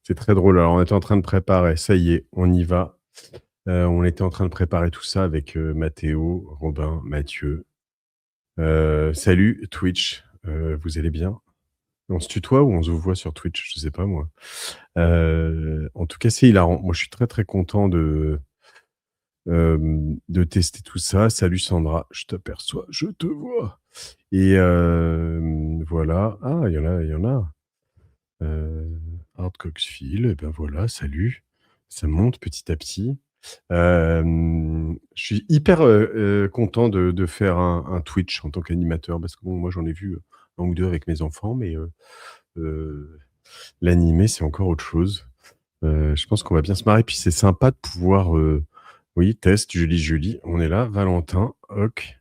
C'est très drôle. Alors, on était en train de préparer, ça y est, on y va. On était en train de préparer tout ça avec, Mathéo, Robin, Mathieu. Salut Twitch, vous allez bien? On se tutoie ou on se voit sur Twitch? Je sais pas moi. En tout cas, c'est hilarant. Moi, je suis très, très content de tester tout ça. Salut Sandra, je t'aperçois, je te vois et voilà. Ah, il y en a. Hard Coxfield et ben voilà, salut. Ça monte petit à petit. Je suis hyper, content de faire un Twitch en tant qu'animateur parce que bon, moi, j'en ai vu, 1 ou 2 avec mes enfants, mais heu, l'animer, c'est encore autre chose. Je pense qu'on va bien se marrer, puis c'est sympa de pouvoir, oui, test, Julie, on est là. Valentin, OK,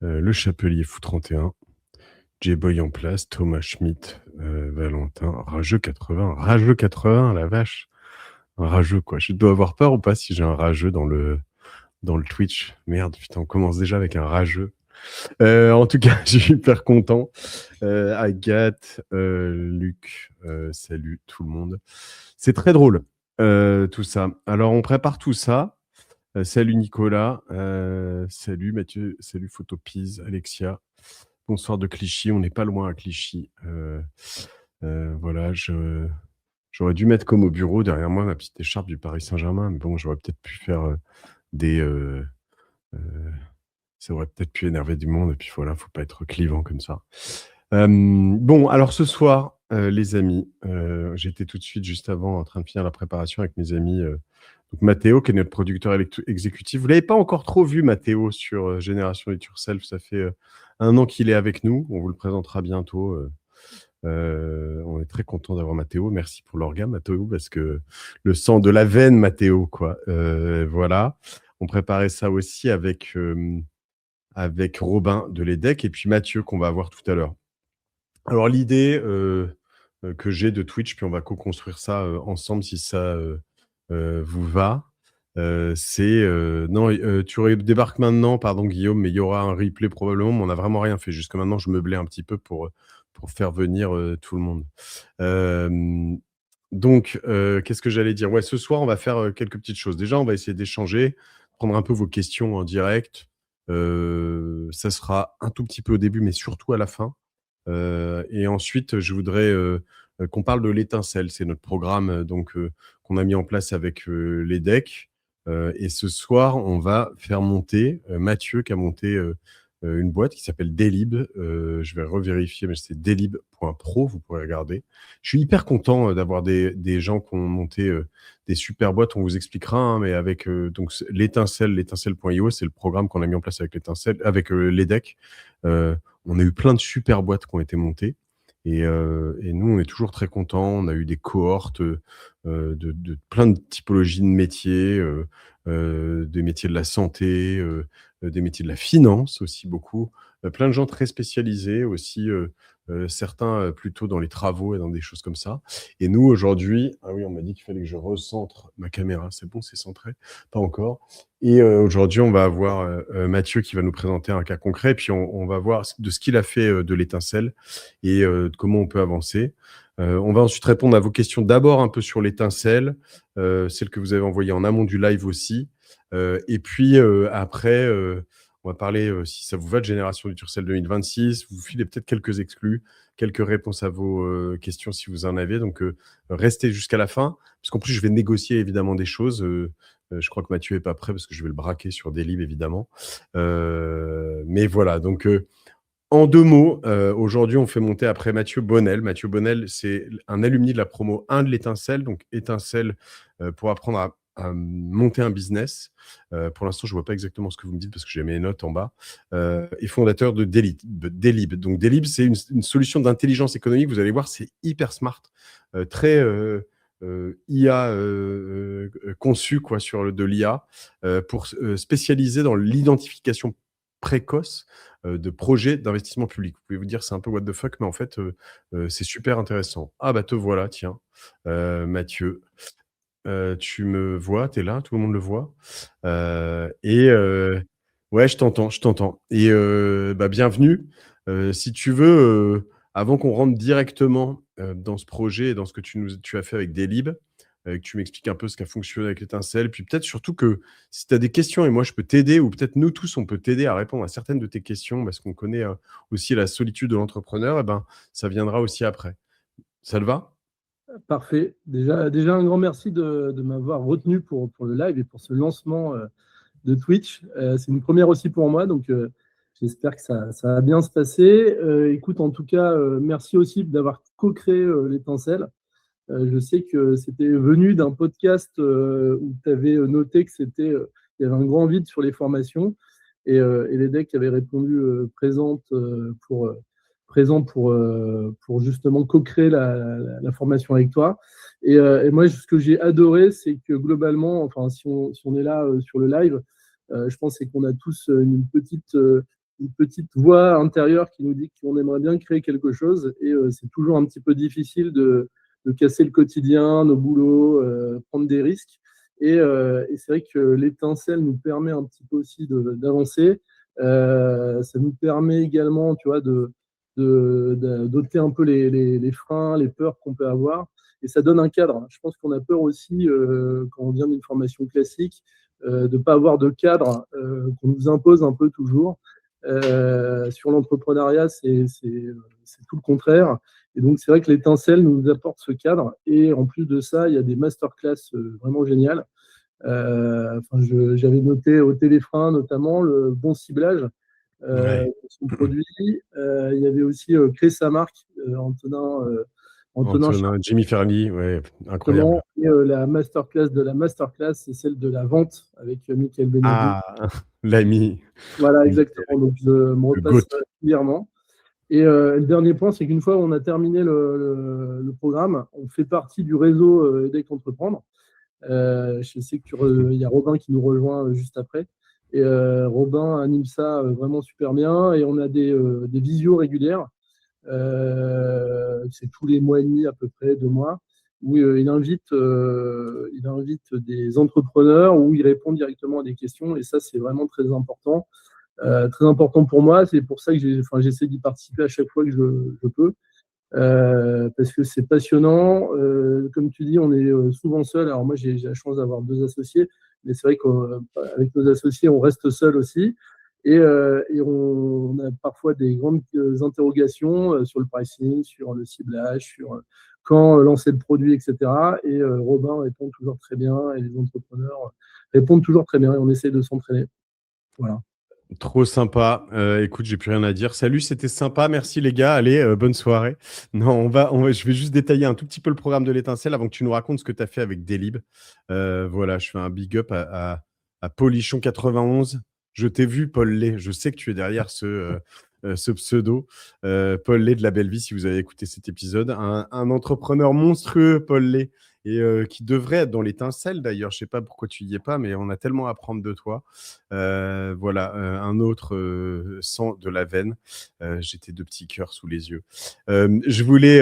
Le Chapelier Fou 31, J-Boy en place, Thomas Schmitt, Valentin, Rageux 80, la vache! Un rageux, quoi. Je dois avoir peur ou pas si j'ai un rageux dans le Twitch? Merde, putain, on commence déjà avec un rageux. En tout cas, je suis hyper content. Agathe, Luc, salut tout le monde. C'est très drôle, tout ça. Alors on prépare tout ça. Salut Nicolas, salut Mathieu, salut Photopise, Alexia. Bonsoir de Clichy, on n'est pas loin à Clichy. Voilà, j'aurais dû mettre comme au bureau derrière moi ma petite écharpe du Paris Saint-Germain, mais bon, j'aurais peut-être pu faire, des, heu, ça aurait peut-être pu énerver du monde et puis voilà, faut pas être clivant comme ça. Bon, alors ce soir, les amis, j'étais tout de suite juste avant en train de finir la préparation avec mes amis, donc Mathéo qui est notre producteur exécutif. Vous l'avez pas encore trop vu Mathéo sur, Génération It Yourself, ça fait, 1 an qu'il est avec nous. On vous le présentera bientôt, on est très content d'avoir Mathéo. Merci pour l'orga Mathéo, parce que le sang de la veine Mathéo, quoi. Voilà. On préparait ça aussi avec Robin de l'EDEC et puis Mathieu qu'on va avoir tout à l'heure. Alors l'idée, que j'ai de Twitch, puis on va co-construire ça, ensemble si ça, vous va. Non, tu débarques maintenant, pardon Guillaume, mais il y aura un replay probablement, mais on n'a vraiment rien fait. Jusqu'à maintenant, je meublais un petit peu pour faire venir, tout le monde. Hem, donc qu'est-ce que j'allais dire? Ouais, ce soir, on va faire, quelques petites choses. Déjà, on va essayer d'échanger, prendre un peu vos questions en direct. Ça sera un tout petit peu au début, mais surtout à la fin. Et ensuite, je voudrais, qu'on parle de l'étincelle. C'est notre programme, qu'on a mis en place avec, les decks. Et ce soir, on va faire monter, Mathieu qui a monté, une boîte qui s'appelle Delib. Je vais revérifier, mais c'est delib.pro, vous pourrez regarder. Je suis hyper content, d'avoir des gens qui ont monté, des super boîtes. On vous expliquera, hein, mais avec, donc l'étincelle.io, c'est le programme qu'on a mis en place avec l'étincelle avec, les decks. On a eu plein de super boîtes qui ont été montées et nous, on est toujours très contents. On a eu des cohortes, de plein de typologies de métiers, des métiers de la santé, des métiers de la finance aussi beaucoup, plein de gens très spécialisés aussi, certains, plutôt dans les travaux et dans des choses comme ça. Et nous, aujourd'hui, ah oui, on m'a dit qu'il fallait que je recentre ma caméra. C'est bon, c'est centré? Pas encore. Et aujourd'hui, on va avoir, Mathieu qui va nous présenter un cas concret, puis on va voir de ce qu'il a fait, de l'étincelle et de comment on peut avancer. On va ensuite répondre à vos questions d'abord un peu sur l'étincelle, celles que vous avez envoyées en amont du live aussi. Et puis après, on va parler, si ça vous va, de Génération du Turcel 2026. Vous filez peut-être quelques exclus, quelques réponses à vos questions si vous en avez. Donc restez jusqu'à la fin, parce qu'en plus je vais négocier évidemment des choses. Je crois que Mathieu est pas prêt parce que je vais le braquer sur des livres évidemment. Mais voilà, donc en 2 mots, aujourd'hui, on fait monter après Mathieu Bonnel. Mathieu Bonnel, c'est un alumni de la promo 1 de l'Étincelle, donc Étincelle, pour apprendre à monter un business. Pour l'instant, je vois pas exactement ce que vous me dites parce que j'ai mes notes en bas. Et fondateur de Delib. Donc Delib, c'est une solution d'intelligence économique. Vous allez voir, c'est hyper smart, très, IA, conçu quoi sur de l'IA, pour spécialiser dans l'identification précoce de projets d'investissement public. Vous pouvez vous dire, c'est un peu what the fuck, mais en fait, c'est super intéressant. Ah bah te voilà, tiens, Mathieu. Tu me vois? Tu es là? Tout le monde le voit? Et ouais, je t'entends et bah, bienvenue. Si tu veux, avant qu'on rentre directement dans ce projet et dans ce que tu as fait avec Delib, que tu m'expliques un peu ce qui a fonctionné avec l'étincelle, puis peut-être surtout que si tu as des questions et moi je peux t'aider, ou peut-être nous tous on peut t'aider à répondre à certaines de tes questions, parce qu'on connaît aussi la solitude de l'entrepreneur, et ben, ça viendra aussi après. Ça te va? Parfait. Déjà un grand merci de m'avoir retenu pour le live et pour ce lancement de Twitch. C'est une première aussi pour moi, donc j'espère que ça va bien se passer. Écoute, en tout cas, merci aussi d'avoir co-créé l'étincelle. Je sais que c'était venu d'un podcast où tu avais noté que il y avait un grand vide sur les formations et l'EDEC avait répondu présent pour justement co-créer la formation avec toi. Et moi, ce que j'ai adoré, c'est que globalement, enfin, si on est là sur le live, je pense c'est qu'on a tous une petite voix intérieure qui nous dit qu'on aimerait bien créer quelque chose. Et c'est toujours un petit peu difficile de casser le quotidien, nos boulots, prendre des risques. Et c'est vrai que l'étincelle nous permet un petit peu aussi d'avancer. Ça nous permet également, tu vois, d'ôter un peu les freins, les peurs qu'on peut avoir. Et ça donne un cadre. Je pense qu'on a peur aussi, quand on vient d'une formation classique, de ne pas avoir de cadre qu'on nous impose un peu toujours. Sur l'entrepreneuriat, c'est tout le contraire. Et donc, c'est vrai que l'étincelle nous apporte ce cadre. Et en plus de ça, il y a des masterclass vraiment géniales. J'avais noté au téléfrein notamment le bon ciblage Ouais. de son produit. Il y avait aussi créer sa marque, Antonin Antonin, Jimmy Fairley, ouais, incroyable. Chartrement. Et la masterclass de la masterclass, c'est celle de la vente avec Michael Benadi. Ah, l'ami, Voilà, Michael, exactement. Donc, je me le repasse GOAT. régulièrement. Et le dernier point, c'est qu'une fois on a terminé le programme, on fait partie du réseau EDEC Entreprendre. Je sais qu'il y a Robin qui nous rejoint juste après. Et Robin anime ça vraiment super bien. Et on a des visios régulières. C'est tous les mois et demi à peu près, 2 mois, où il invite des entrepreneurs, où il répond directement à des questions. Et ça, c'est vraiment très important pour moi. C'est pour ça que j'essaie d'y participer à chaque fois que je peux. Parce que c'est passionnant. Comme tu dis, on est souvent seul. Alors moi, j'ai la chance d'avoir 2 associés, mais c'est vrai qu'avec nos associés, on reste seul aussi. Et on a parfois des grandes interrogations sur le pricing, sur le ciblage, sur quand lancer le produit, etc. Et Robin répond toujours très bien et les entrepreneurs répondent toujours très bien et on essaie de s'entraîner. Voilà. Trop sympa. Écoute, j'ai plus rien à dire. Salut, c'était sympa. Merci les gars. Allez, bonne soirée. Non, je vais juste détailler un tout petit peu le programme de l'étincelle avant que tu nous racontes ce que tu as fait avec Delib. Voilà, je fais un big up à Polichon 91. Je t'ai vu, Paul Lay. Je sais que tu es derrière ce pseudo. Paul Lay de La Belle Vie, si vous avez écouté cet épisode. Un entrepreneur monstrueux, Paul Lay, et qui devrait être dans l'étincelle d'ailleurs. Je sais pas pourquoi tu y es pas, mais on a tellement à apprendre de toi. Voilà, un autre sang de la veine. J'ai tes 2 petits cœurs sous les yeux. Je voulais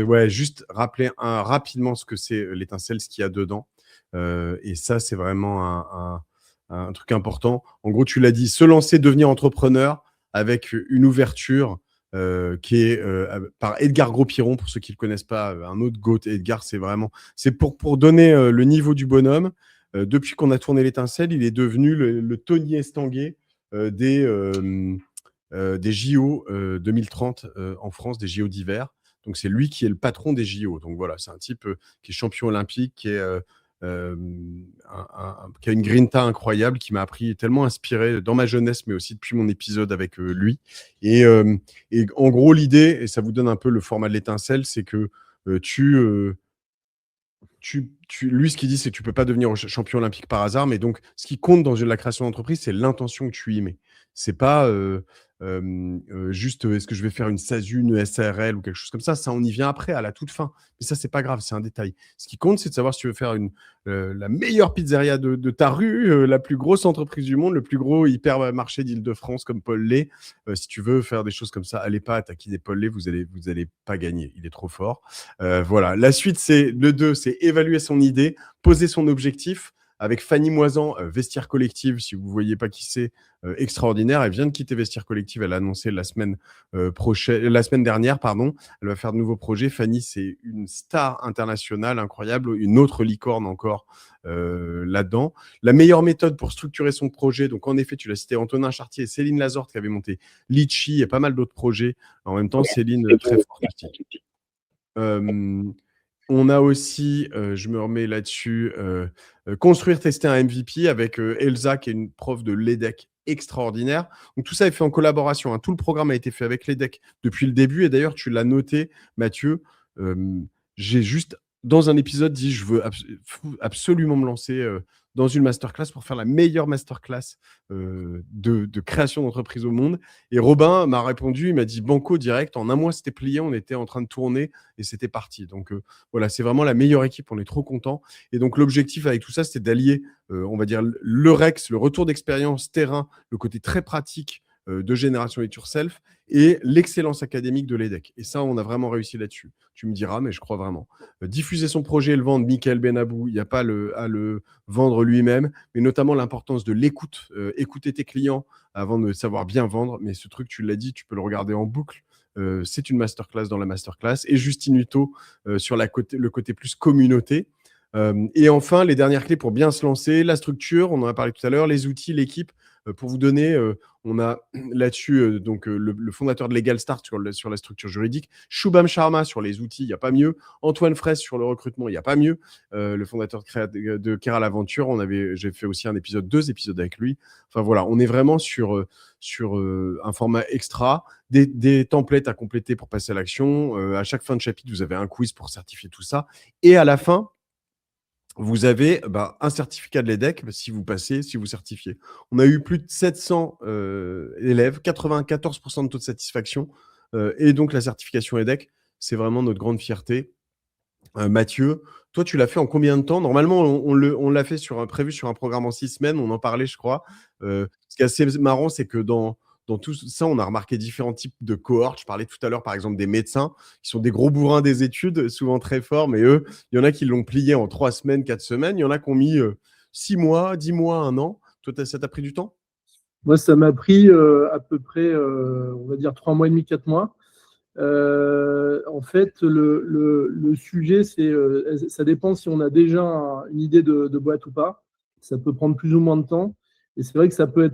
ouais, juste rappeler rapidement ce que c'est l'étincelle, ce qu'il y a dedans. Et ça, c'est vraiment un truc important. En gros, tu l'as dit, se lancer, devenir entrepreneur avec une ouverture qui est par Edgar Gros-Piron, pour ceux qui ne le connaissent pas, un autre GOAT. Edgar, c'est pour donner le niveau du bonhomme. Depuis qu'on a tourné l'étincelle, il est devenu le Tony Estanguet des JO 2030 en France, des JO d'hiver. Donc, c'est lui qui est le patron des JO. Donc, voilà, c'est un type qui est champion olympique, qui a une grinta incroyable, qui m'a appris, tellement inspiré dans ma jeunesse, mais aussi depuis mon épisode avec lui. Et en gros, l'idée, et ça vous donne un peu le format de l'étincelle, c'est que lui, ce qu'il dit, c'est que tu ne peux pas devenir champion olympique par hasard, mais donc, ce qui compte dans la création d'entreprise, c'est l'intention que tu y mets. C'est pas juste est-ce que je vais faire une SASU, une SARL ou quelque chose comme ça. Ça, on y vient après, à la toute fin. Mais ça, c'est pas grave, c'est un détail. Ce qui compte, c'est de savoir si tu veux faire la meilleure pizzeria de ta rue, la plus grosse entreprise du monde, le plus gros hypermarché d'Île-de-France comme Paul Lay. Si tu veux faire des choses comme ça, allez pas attaquer Paul Lay, vous allez pas gagner. Il est trop fort. Voilà. La suite, c'est le 2, c'est évaluer son idée, poser son objectif. avec Fanny Moisan, Vestiaire Collective, si vous ne voyez pas qui c'est, extraordinaire. Elle vient de quitter Vestiaire Collective, elle a annoncé la semaine dernière, pardon. Elle va faire de nouveaux projets. Fanny, c'est une star internationale incroyable, une autre licorne encore là-dedans. La meilleure méthode pour structurer son projet, donc en effet, tu l'as cité, Antonin Chartier et Céline Lazorte qui avaient monté Litchi et pas mal d'autres projets. En même temps, Céline, très forte aussi. On a aussi, je me remets là-dessus, construire, tester un MVP avec Elsa, qui est une prof de l'EDEC extraordinaire. Donc tout ça est fait en collaboration, hein. Tout le programme a été fait avec l'EDEC depuis le début. Et d'ailleurs, tu l'as noté, Mathieu, j'ai juste, dans un épisode, dit je veux absolument me lancer dans une masterclass pour faire la meilleure masterclass de création d'entreprise au monde. Et Robin m'a répondu, il m'a dit banco direct, en un mois c'était plié, on était en train de tourner et c'était parti. Donc voilà, c'est vraiment la meilleure équipe, on est trop contents. Et donc l'objectif avec tout ça, c'était d'allier, on va dire, le REX, le retour d'expérience terrain, le côté très pratique de Génération It Yourself et l'excellence académique de l'EDEC. Et ça, on a vraiment réussi là-dessus. Tu me diras, mais je crois vraiment. Diffuser son projet et le vendre, Michael Benabou, il n'y a pas à le vendre lui-même, mais notamment l'importance de l'écoute. Écouter tes clients avant de savoir bien vendre. Mais ce truc, tu l'as dit, tu peux le regarder en boucle. C'est une masterclass dans la masterclass. Et Justine Hutto sur le côté plus communauté. Et enfin, les dernières clés pour bien se lancer, la structure, on en a parlé tout à l'heure, les outils, l'équipe. Pour vous donner, on a là-dessus le fondateur de Legal Start sur la structure juridique, Shubham Sharma sur les outils, il n'y a pas mieux, Antoine Fraisse sur le recrutement, il n'y a pas mieux, le fondateur de Keral Aventure, j'ai fait aussi deux épisodes avec lui. Enfin voilà, on est vraiment sur un format extra, des templates à compléter pour passer à l'action. À chaque fin de chapitre, vous avez un quiz pour certifier tout ça. Et à la fin, vous avez un certificat de l'EDEC si vous passez, si vous certifiez. On a eu plus de 700 élèves, 94% de taux de satisfaction. Et donc, la certification EDEC, c'est vraiment notre grande fierté. Mathieu, toi, tu l'as fait en combien de temps? Normalement, on l'a fait prévu sur un programme en 6 semaines. On en parlait, je crois. Ce qui est assez marrant, c'est que dans tout ça, on a remarqué différents types de cohortes. Je parlais tout à l'heure, par exemple, des médecins qui sont des gros bourrins des études, souvent très forts, mais eux, il y en a qui l'ont plié en 3 semaines, 4 semaines. Il y en a qui ont mis 6 mois, 10 mois, 1 an. Toi, ça t'a pris du temps? Moi, ça m'a pris à peu près, on va dire, 3 mois et demi, 4 mois. En fait, le sujet, ça dépend si on a déjà une idée de boîte ou pas. Ça peut prendre plus ou moins de temps. Et c'est vrai que ça peut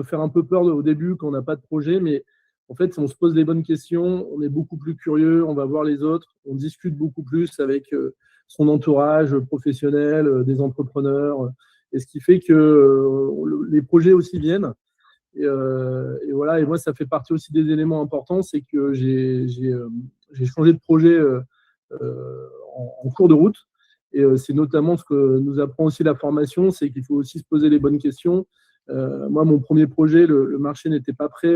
faire un peu peur au début quand on n'a pas de projet, mais en fait, si on se pose les bonnes questions, on est beaucoup plus curieux, on va voir les autres, on discute beaucoup plus avec son entourage professionnel, des entrepreneurs, et ce qui fait que les projets aussi viennent. Et voilà, et moi, ça fait partie aussi des éléments importants, c'est que j'ai changé de projet en cours de route. Et c'est notamment ce que nous apprend aussi la formation, c'est qu'il faut aussi se poser les bonnes questions. Moi, mon premier projet, le marché n'était pas prêt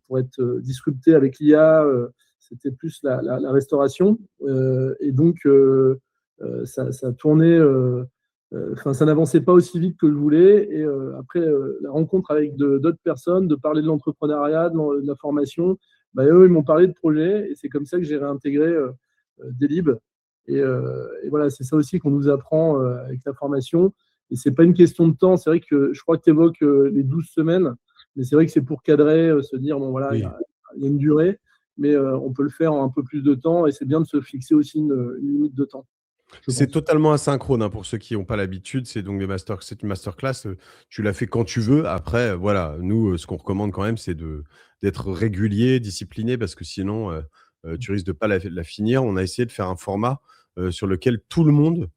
pour être disrupté avec l'IA. C'était plus la restauration. Et donc, ça tournait. Ça n'avançait pas aussi vite que je voulais. Et après, la rencontre avec d'autres personnes, de parler de l'entrepreneuriat, de la formation, eux, ils m'ont parlé de projet. Et c'est comme ça que j'ai réintégré Delib. Et voilà, c'est ça aussi qu'on nous apprend avec la formation. Et c'est pas une question de temps. C'est vrai que je crois que tu évoques les 12 semaines. Mais c'est vrai que c'est pour cadrer, se dire, bon, voilà, Oui. il y a une durée. Mais on peut le faire en un peu plus de temps. Et c'est bien de se fixer aussi une limite de temps. C'est totalement asynchrone, hein, pour ceux qui n'ont pas l'habitude. C'est donc c'est une masterclass. Tu la fais quand tu veux. Après, voilà, nous, ce qu'on recommande quand même, c'est d'être régulier, discipliné, parce que sinon, tu risques de pas la finir. On a essayé de faire un format sur lequel tout le monde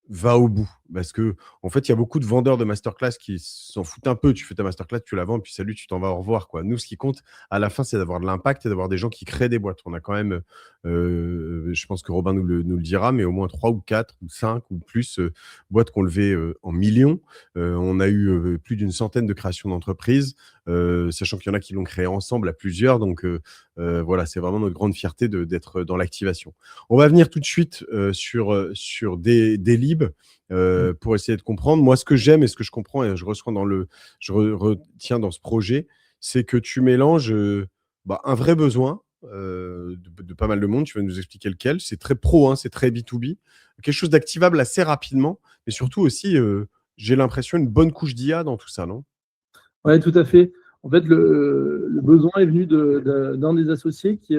va au bout. Parce que, en fait, il y a beaucoup de vendeurs de masterclass qui s'en foutent un peu. Tu fais ta masterclass, tu la vends, puis salut, tu t'en vas, au revoir, quoi. Nous, ce qui compte à la fin, c'est d'avoir de l'impact et d'avoir des gens qui créent des boîtes. On a quand même, je pense que Robin nous le dira, mais au moins 3 ou 4 ou 5 ou plus boîtes qu'on levait en millions. On a eu plus d'une centaine de créations d'entreprises, sachant qu'il y en a qui l'ont créé ensemble à plusieurs. Donc, voilà, c'est vraiment notre grande fierté d'être dans l'activation. On va venir tout de suite sur des libres pour essayer de comprendre. Moi, ce que j'aime et ce que je comprends et je retiens dans ce projet, c'est que tu mélanges un vrai besoin de pas mal de monde. Tu vas nous expliquer lequel. C'est très pro, hein, c'est très B2B. Quelque chose d'activable assez rapidement, mais surtout aussi, j'ai l'impression, une bonne couche d'IA dans tout ça, non? Oui, tout à fait. En fait, le besoin est venu d'un des associés qui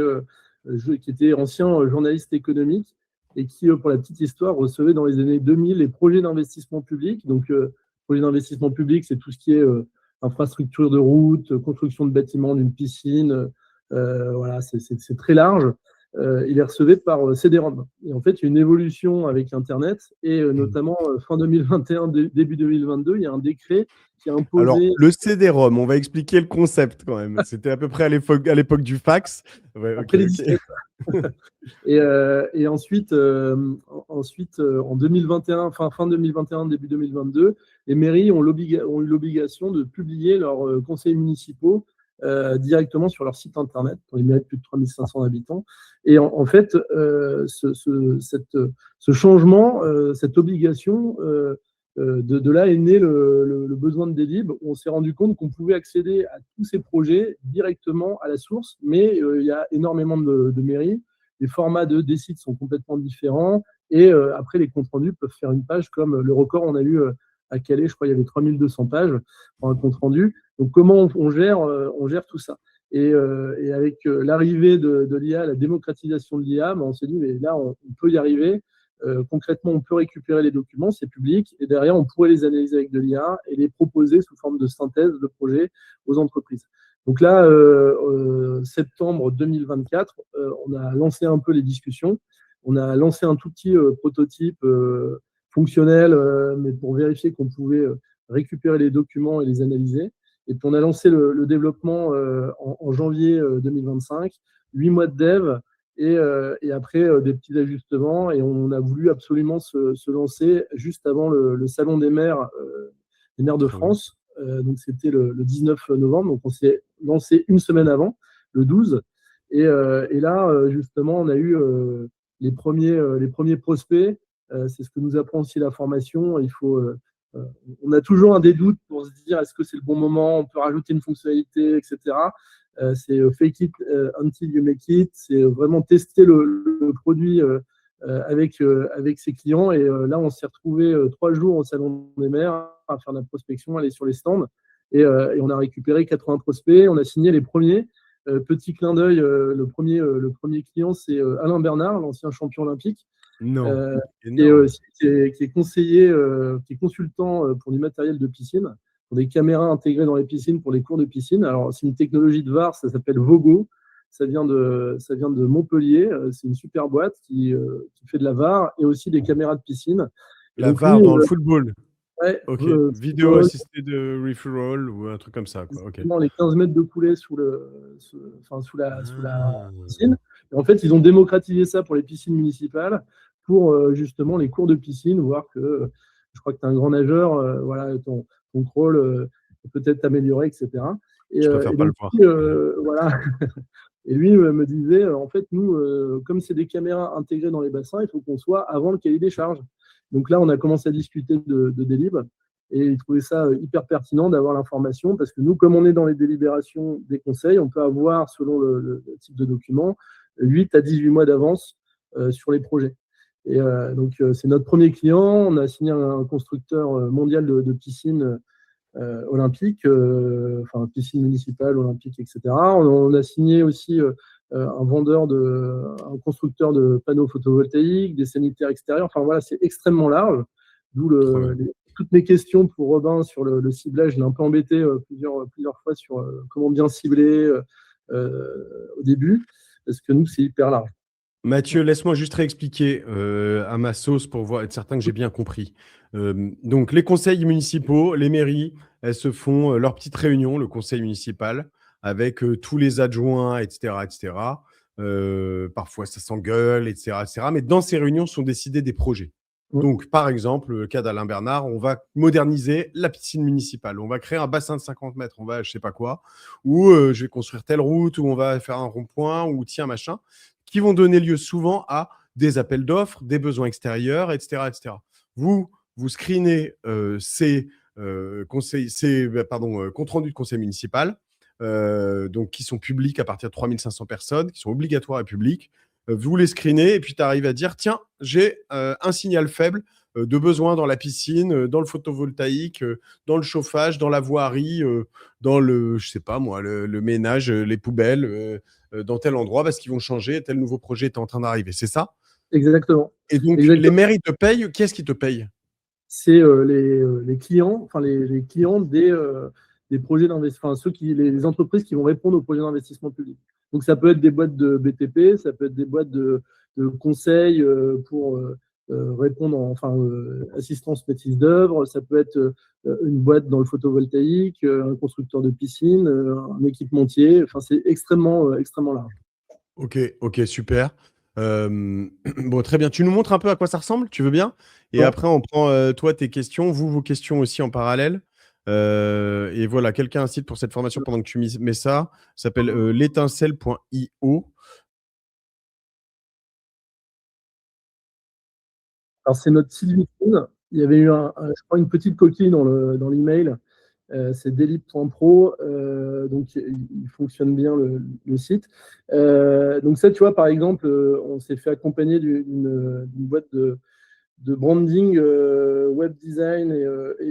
était ancien journaliste économique et qui, pour la petite histoire, recevait dans les années 2000 les projets d'investissement public. Donc, projets d'investissement public, c'est tout ce qui est infrastructure de route, construction de bâtiments, d'une piscine. Voilà, c'est très large. Il les recevait par CD-ROM. Et en fait, il y a une évolution avec Internet et notamment fin 2021, début 2022, il y a un décret qui a Alors, imposé. le CD-ROM, on va expliquer le concept quand même. C'était à peu près à l'époque du fax. Ouais, Après les ok. disquettes. Et ensuite, en 2021, fin 2021, début 2022, les mairies ont eu l'obligation de publier leurs conseils municipaux directement sur leur site internet pour les mairies de plus de 3500 habitants. Et en fait, ce changement, cette obligation, de là est né le besoin de Délib. On s'est rendu compte qu'on pouvait accéder à tous ces projets directement à la source, mais il y a énormément de mairies. Les formats des sites sont complètement différents et après, les comptes rendus peuvent faire une page comme le record, on a eu à Calais, je crois, il y avait 3200 pages pour un compte rendu. Donc, comment on gère tout ça? Et avec l'arrivée de l'IA, la démocratisation de l'IA, on s'est dit, mais là, on peut y arriver. Concrètement, on peut récupérer les documents, c'est public, et derrière, on pourrait les analyser avec de l'IA et les proposer sous forme de synthèse de projet aux entreprises. Donc là, septembre 2024, on a lancé un peu les discussions. On a lancé un tout petit prototype fonctionnel, mais pour vérifier qu'on pouvait récupérer les documents et les analyser. Et puis, on a lancé le développement en janvier 2025, 8 mois de dev, et après des petits ajustements. Et on a voulu absolument se lancer juste avant le Salon des maires de France. Donc, c'était le 19 novembre. Donc, on s'est lancé une semaine avant, le 12. Et là, justement, on a eu les premiers prospects. C'est ce que nous apprend aussi la formation. On a toujours des doutes pour se dire est-ce que c'est le bon moment, on peut rajouter une fonctionnalité, etc. C'est fake it until you make it. C'est vraiment tester le produit avec ses clients. Et là, on s'est retrouvé 3 jours au Salon des maires à faire de la prospection, aller sur les stands. Et on a récupéré 80 prospects. On a signé les premiers. Petit clin d'œil, le premier client, c'est Alain Bernard, l'ancien champion olympique. Non. Qui est conseiller, qui est consultant pour du matériel de piscine, pour des caméras intégrées dans les piscines pour les cours de piscine. Alors, c'est une technologie de VAR, ça s'appelle Vogo. Ça vient de Montpellier. C'est une super boîte qui fait de la VAR et aussi des caméras de piscine. Et La donc, VAR dans le football. Ouais, Ok. Vidéo assistée de referral ou un truc comme ça, quoi. Ok. Les 15 mètres de coulée sous la piscine. Et en fait, ils ont démocratisé ça pour les piscines municipales, pour justement les cours de piscine, voir que je crois que tu es un grand nageur, voilà, ton crawl peut peut-être amélioré, etc. Je préfère pas le voir. Voilà. Et lui me disait, en fait, nous, comme c'est des caméras intégrées dans les bassins, il faut qu'on soit avant le cahier des charges. Donc là, on a commencé à discuter de Délib. Et il trouvait ça hyper pertinent d'avoir l'information parce que nous, comme on est dans les délibérations des conseils, on peut avoir, selon le type de document, 8 à 18 mois d'avance sur les projets. Et donc, c'est notre premier client. On a signé un constructeur mondial de piscines olympiques, enfin piscines municipales, olympiques, etc. On a signé aussi un constructeur de panneaux photovoltaïques, des sanitaires extérieurs. Enfin voilà, c'est extrêmement large. D'où toutes mes questions pour Robin sur le ciblage. Je l'ai un peu embêté plusieurs fois sur comment bien cibler au début, parce que nous, c'est hyper large. Mathieu, laisse-moi juste réexpliquer à ma sauce pour être certain que j'ai bien compris. Donc, les conseils municipaux, les mairies, elles se font leur petite réunion, le conseil municipal, avec tous les adjoints, etc., etc. Parfois, ça s'engueule, etc., etc. Mais dans ces réunions sont décidés des projets. Donc, par exemple, le cas d'Alain Bernard, on va moderniser la piscine municipale, on va créer un bassin de 50 mètres, on va je sais pas quoi, ou je vais construire telle route, ou on va faire un rond-point, ou tiens, machin, qui vont donner lieu souvent à des appels d'offres, des besoins extérieurs, etc. etc. Vous screenez ces comptes rendus de conseil municipal, donc qui sont publics à partir de 3500 personnes, qui sont obligatoires et publics. Vous les screenez et puis tu arrives à dire, tiens, j'ai un signal faible de besoin dans la piscine, dans le photovoltaïque, dans le chauffage, dans la voirie, dans le, je sais pas moi, le ménage, les poubelles, dans tel endroit, parce qu'ils vont changer, tel nouveau projet est en train d'arriver. C'est ça? Exactement. Et donc, Exactement. les maires, ils te payent. Qui est-ce qui te paye? C'est les clients, enfin les clients des projets d'investissement, enfin les entreprises qui vont répondre aux projets d'investissement public. Donc ça peut être des boîtes de BTP, ça peut être des boîtes de conseils pour répondre, assistance maîtrise d'œuvre, ça peut être une boîte dans le photovoltaïque, un constructeur de piscine, un équipementier. Enfin, c'est extrêmement large. Ok, super. Bon, très bien. Tu nous montres un peu à quoi ça ressemble, tu veux bien? Et Ouais. après, on prend toi tes questions, vous vos questions aussi en parallèle. Et voilà, quelqu'un incite pour cette formation pendant que tu mets ça. Ça s'appelle l'étincelle.io. Alors c'est notre site vitrine. Il y avait eu je crois une petite coquille dans l'email. C'est delip.pro, donc il fonctionne bien le site. Donc ça, tu vois, par exemple, on s'est fait accompagner d'une boîte de branding, web design et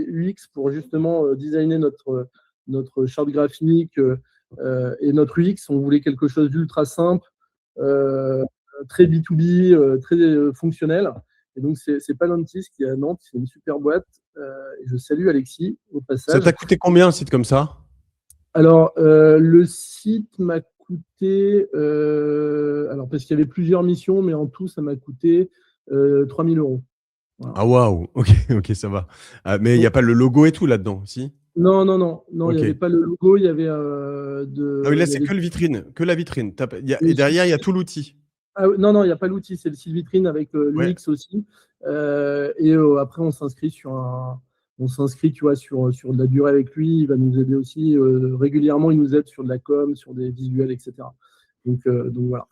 UX pour justement designer notre charte graphique et notre UX. On voulait quelque chose d'ultra simple, très B2B, très fonctionnel. Et donc, c'est Palantis qui est à Nantes, c'est une super boîte. Et je salue Alexis au Ça passage. t'a coûté combien un site comme ça? Alors, le site m'a coûté, alors parce qu'il y avait plusieurs missions, mais en tout, ça m'a coûté 3 000 €. Voilà. Ah waouh, ok, ça va. Mais il n'y a pas le logo et tout là-dedans, si? Non, il Ok. n'y avait pas le logo, il y avait Ah oui, là, il y c'est avait que la vitrine. Et le site. derrière, il y a tout l'outil. Ah, non, il n'y a pas l'outil, c'est le site vitrine avec Ouais. l'UX aussi. Et après, on s'inscrit tu vois, sur de la durée avec lui. Il va nous aider aussi. Régulièrement, il nous aide sur de la com, sur des visuels, etc. Donc voilà.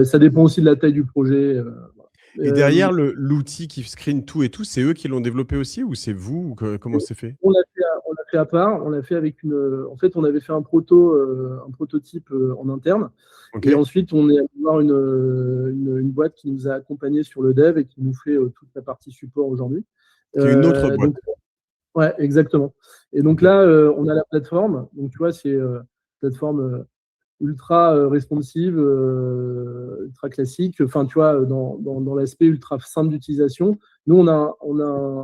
Ça dépend aussi de la taille du projet. Et derrière, l'outil qui screen tout et tout, c'est eux qui l'ont développé aussi ou c'est vous? Ou comment c'est fait? On l'a fait à part. On l'a fait avec en fait, on avait fait un prototype en interne. Ok. Et ensuite, on est allé voir une boîte qui nous a accompagnés sur le dev et qui nous fait toute la partie support aujourd'hui. Qui est une autre boîte. Donc, ouais, exactement. Et donc Ok. là, on a la plateforme. Donc, tu vois, c'est une plateforme ultra responsive, ultra classique. Enfin, tu vois, dans l'aspect ultra simple d'utilisation. Nous, on a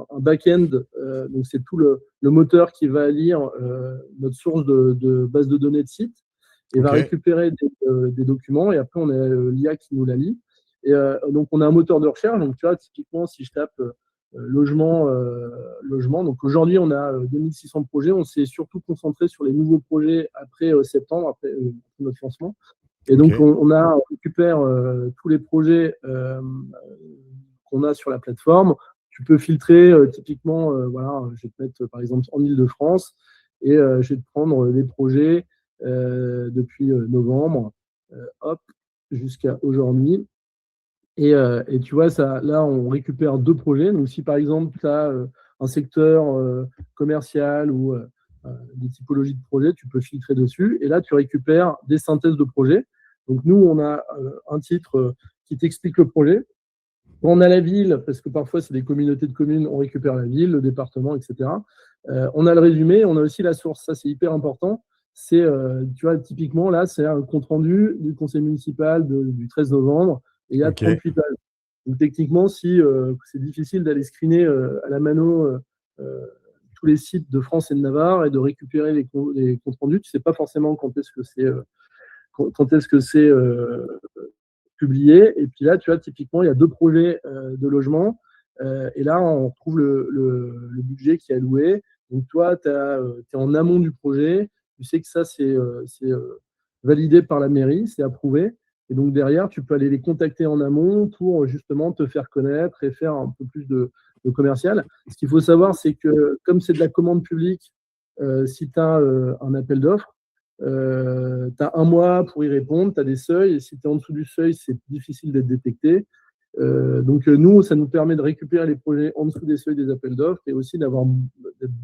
un back-end. Donc, c'est tout le moteur qui va lire notre source de base de données de site et va Ok. récupérer des documents. Et après, on a l'IA qui nous la lit. Et donc, on a un moteur de recherche. Donc, tu vois, typiquement, si je tape logement. Donc aujourd'hui, on a 2600 projets. On s'est surtout concentré sur les nouveaux projets après septembre, après notre lancement. Et donc, Ok. on récupère tous les projets qu'on a sur la plateforme. Tu peux filtrer typiquement, voilà, je vais te mettre par exemple en Île-de-France et je vais te prendre les projets depuis novembre, hop, jusqu'à aujourd'hui. Et tu vois, là, on récupère 2 projets. Donc, si par exemple, tu as un secteur commercial ou des typologies de projets, tu peux filtrer dessus. Et là, tu récupères des synthèses de projets. Donc, nous, on a un titre qui t'explique le projet. Quand on a la ville, parce que parfois, c'est des communautés de communes, on récupère la ville, le département, etc. On a le résumé, on a aussi la source. Ça, c'est hyper important. C'est, tu vois, typiquement, là, c'est un compte-rendu du conseil municipal du 13 novembre. Et il y a Ok. 38 pages. Donc, techniquement, si c'est difficile d'aller screener à la mano tous les sites de France et de Navarre et de récupérer les comptes rendus, tu ne sais pas forcément quand est-ce que c'est publié. Et puis là, tu vois, typiquement, il y a 2 projets de logement. Et là, on retrouve le budget qui est alloué. Donc, toi, tu es en amont du projet. Tu sais que ça, c'est validé par la mairie, c'est approuvé. Et donc, derrière, tu peux aller les contacter en amont pour justement te faire connaître et faire un peu plus de commercial. Ce qu'il faut savoir, c'est que comme c'est de la commande publique, si tu as un appel d'offres, tu as 1 mois pour y répondre, tu as des seuils, et si tu es en dessous du seuil, c'est difficile d'être détecté. Donc, nous, ça nous permet de récupérer les projets en dessous des seuils des appels d'offres et aussi d'être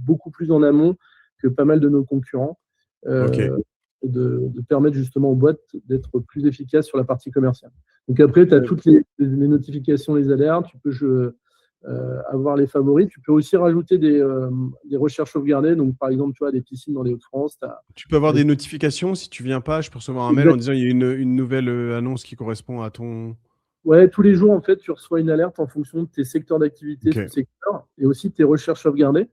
beaucoup plus en amont que pas mal de nos concurrents. Ok. de permettre justement aux boîtes d'être plus efficaces sur la partie commerciale. Donc après, tu as toutes les notifications, les alertes, tu peux avoir les favoris. Tu peux aussi rajouter des recherches sauvegardées. Donc par exemple, tu vois, des piscines dans les Hauts-de-France. Tu peux avoir des notifications si tu viens pas. Je peux recevoir un mail en disant il y a une nouvelle annonce qui correspond à ton… Ouais, tous les jours, en fait, tu reçois une alerte en fonction de tes secteurs d'activité, Ok. sous-secteurs, et aussi tes recherches sauvegardées.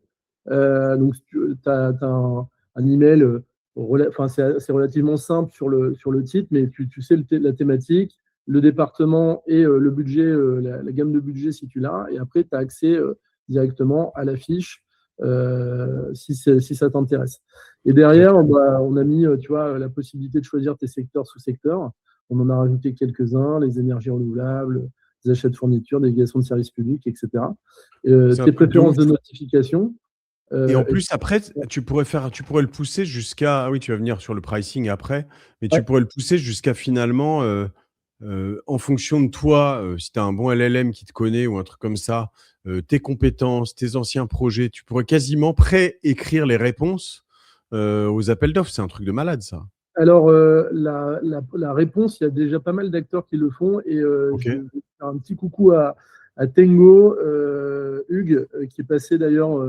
Donc, tu as un email, c'est relativement simple sur le titre, mais tu sais la thématique, le département et le budget, la gamme de budget si tu l'as, et après, tu as accès directement à la fiche si ça t'intéresse. Et derrière, on a mis, tu vois, la possibilité de choisir tes secteurs sous-secteurs. On en a rajouté quelques-uns, les énergies renouvelables, les achats de fournitures, délégation de services publics, etc. Tes préférences de notification. Et en plus, après, tu pourrais le pousser jusqu'à… Ah oui, tu vas venir sur le pricing après, mais tu pourrais le pousser jusqu'à finalement, en fonction de toi, si tu as un bon LLM qui te connaît ou un truc comme ça, tes compétences, tes anciens projets, tu pourrais quasiment pré-écrire les réponses aux appels d'offres. C'est un truc de malade, ça. Alors, la réponse, il y a déjà pas mal d'acteurs qui le font. Et je vais faire un petit coucou à Tengo, Hugues, qui est passé d'ailleurs,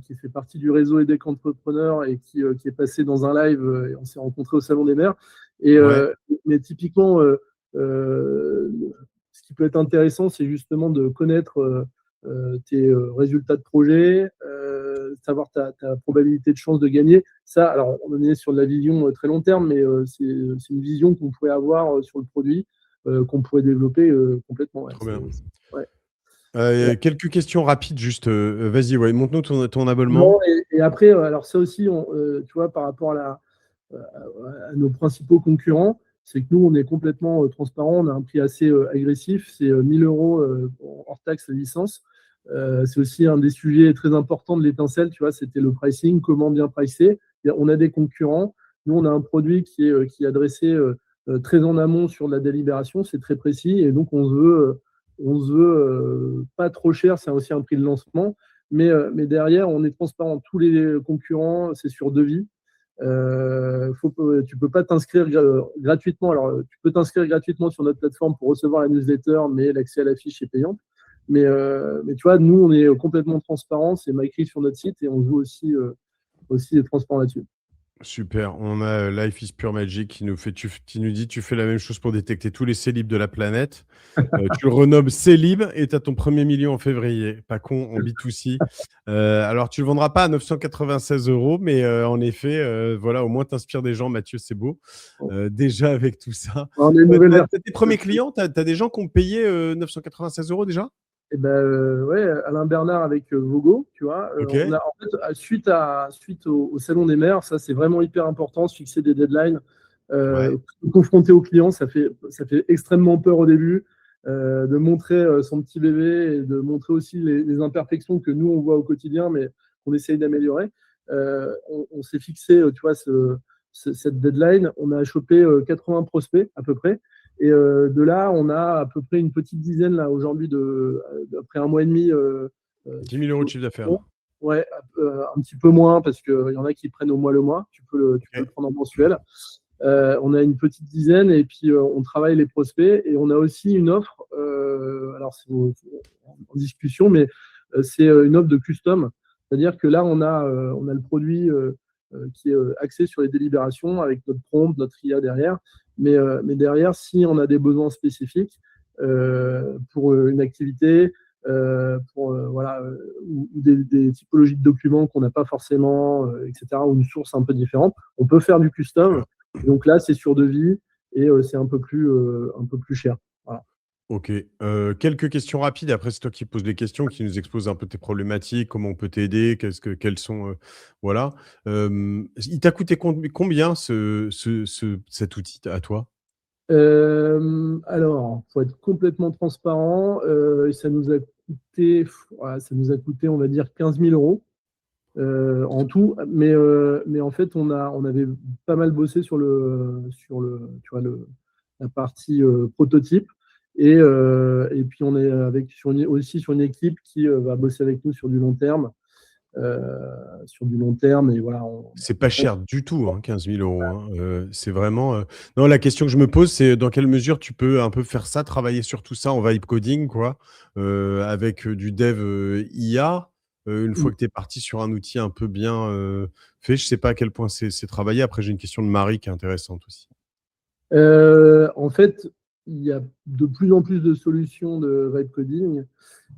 qui fait partie du réseau EDEC Entrepreneurs et qui est passé dans un live. Et on s'est rencontrés au Salon des Maires. Mais typiquement, ce qui peut être intéressant, c'est justement de connaître tes résultats de projet, savoir ta probabilité de chance de gagner. Ça, alors on est sur de la vision très long terme, mais c'est une vision qu'on pourrait avoir sur le produit, qu'on pourrait développer complètement. Trop bien. Ouais. Quelques questions rapides, juste. Vas-y, montre-nous ton abonnement. Non, et après, alors ça aussi, tu vois, par rapport à nos principaux concurrents, c'est que nous, on est complètement transparent. On a un prix assez agressif. C'est 1 000 € hors taxe licence. C'est aussi un des sujets très importants de l'étincelle. Tu vois, c'était le pricing, comment bien pricer. On a des concurrents. Nous, on a un produit qui est adressé très en amont sur la délibération. C'est très précis. Et donc, on se veut pas trop cher. C'est aussi un prix de lancement. Mais derrière, on est transparent. Tous les concurrents, c'est sur devis. Tu ne peux pas t'inscrire gratuitement. Alors, tu peux t'inscrire gratuitement sur notre plateforme pour recevoir la newsletter, mais l'accès à la fiche est payant. Mais tu vois, nous, on est complètement transparent. C'est écrit sur notre site et on veut aussi être transparent là-dessus. Super. On a Life is Pure Magic qui nous dit tu fais la même chose pour détecter tous les célibes de la planète. Tu le renommes Célib et tu as ton premier million en février. Pas con, en B2C. Alors, tu ne le vendras pas à 996 €, mais en effet, voilà, au moins t'inspires des gens, Mathieu, c'est beau. Déjà avec tout ça. T'as tes premiers clients, tu as des gens qui ont payé 996 € déjà? Eh ben, ouais, Alain Bernard avec Vogo, tu vois. Okay. On a, en fait, suite au Salon des Maires, ça c'est vraiment hyper important, se fixer des deadlines, confronter aux clients, ça fait extrêmement peur au début, de montrer son petit bébé et de montrer aussi les imperfections que nous on voit au quotidien, mais qu'on essaye d'améliorer. On s'est fixé, tu vois, cette deadline. On a chopé 80 prospects à peu près. Et de là, on a à peu près une petite dizaine là aujourd'hui après 1 mois et demi. 10 000 € de chiffre d'affaires. Ouais, un petit peu moins parce qu'il y en a qui prennent au mois le mois. Tu peux le prendre en mensuel. On a une petite dizaine et puis on travaille les prospects et on a aussi une offre. Alors c'est en discussion, mais c'est une offre de custom. C'est-à-dire que là, on a le produit qui est axé sur les délibérations avec notre prompt, notre IA derrière. Mais derrière, si on a des besoins spécifiques pour une activité, ou des typologies de documents qu'on n'a pas forcément, etc., ou une source un peu différente, on peut faire du custom. Et donc là, c'est sur devis et c'est un peu plus cher. Voilà. Ok. Quelques questions rapides. Après, c'est toi qui poses des questions, qui nous exposes un peu tes problématiques, comment on peut t'aider, quels sont… voilà. Il t'a coûté combien cet outil à toi? Alors, pour être complètement transparent, ça nous a coûté, on va dire, 15 000 € en tout. Mais en fait, on avait pas mal bossé sur tu vois, la partie prototype. Et puis, on est aussi sur une équipe qui va bosser avec nous sur du long terme. sur du long terme. Et voilà, c'est pas cher du tout, hein, 15 000 euros. Hein. C'est vraiment. Non, la question que je me pose, c'est dans quelle mesure tu peux un peu faire ça, travailler sur tout ça en vibe coding, quoi, avec du dev IA. Une fois que tu es parti sur un outil un peu bien fait, je sais pas à quel point c'est travaillé. Après, j'ai une question de Marie qui est intéressante aussi. En fait, il y a de plus en plus de solutions de vibe coding.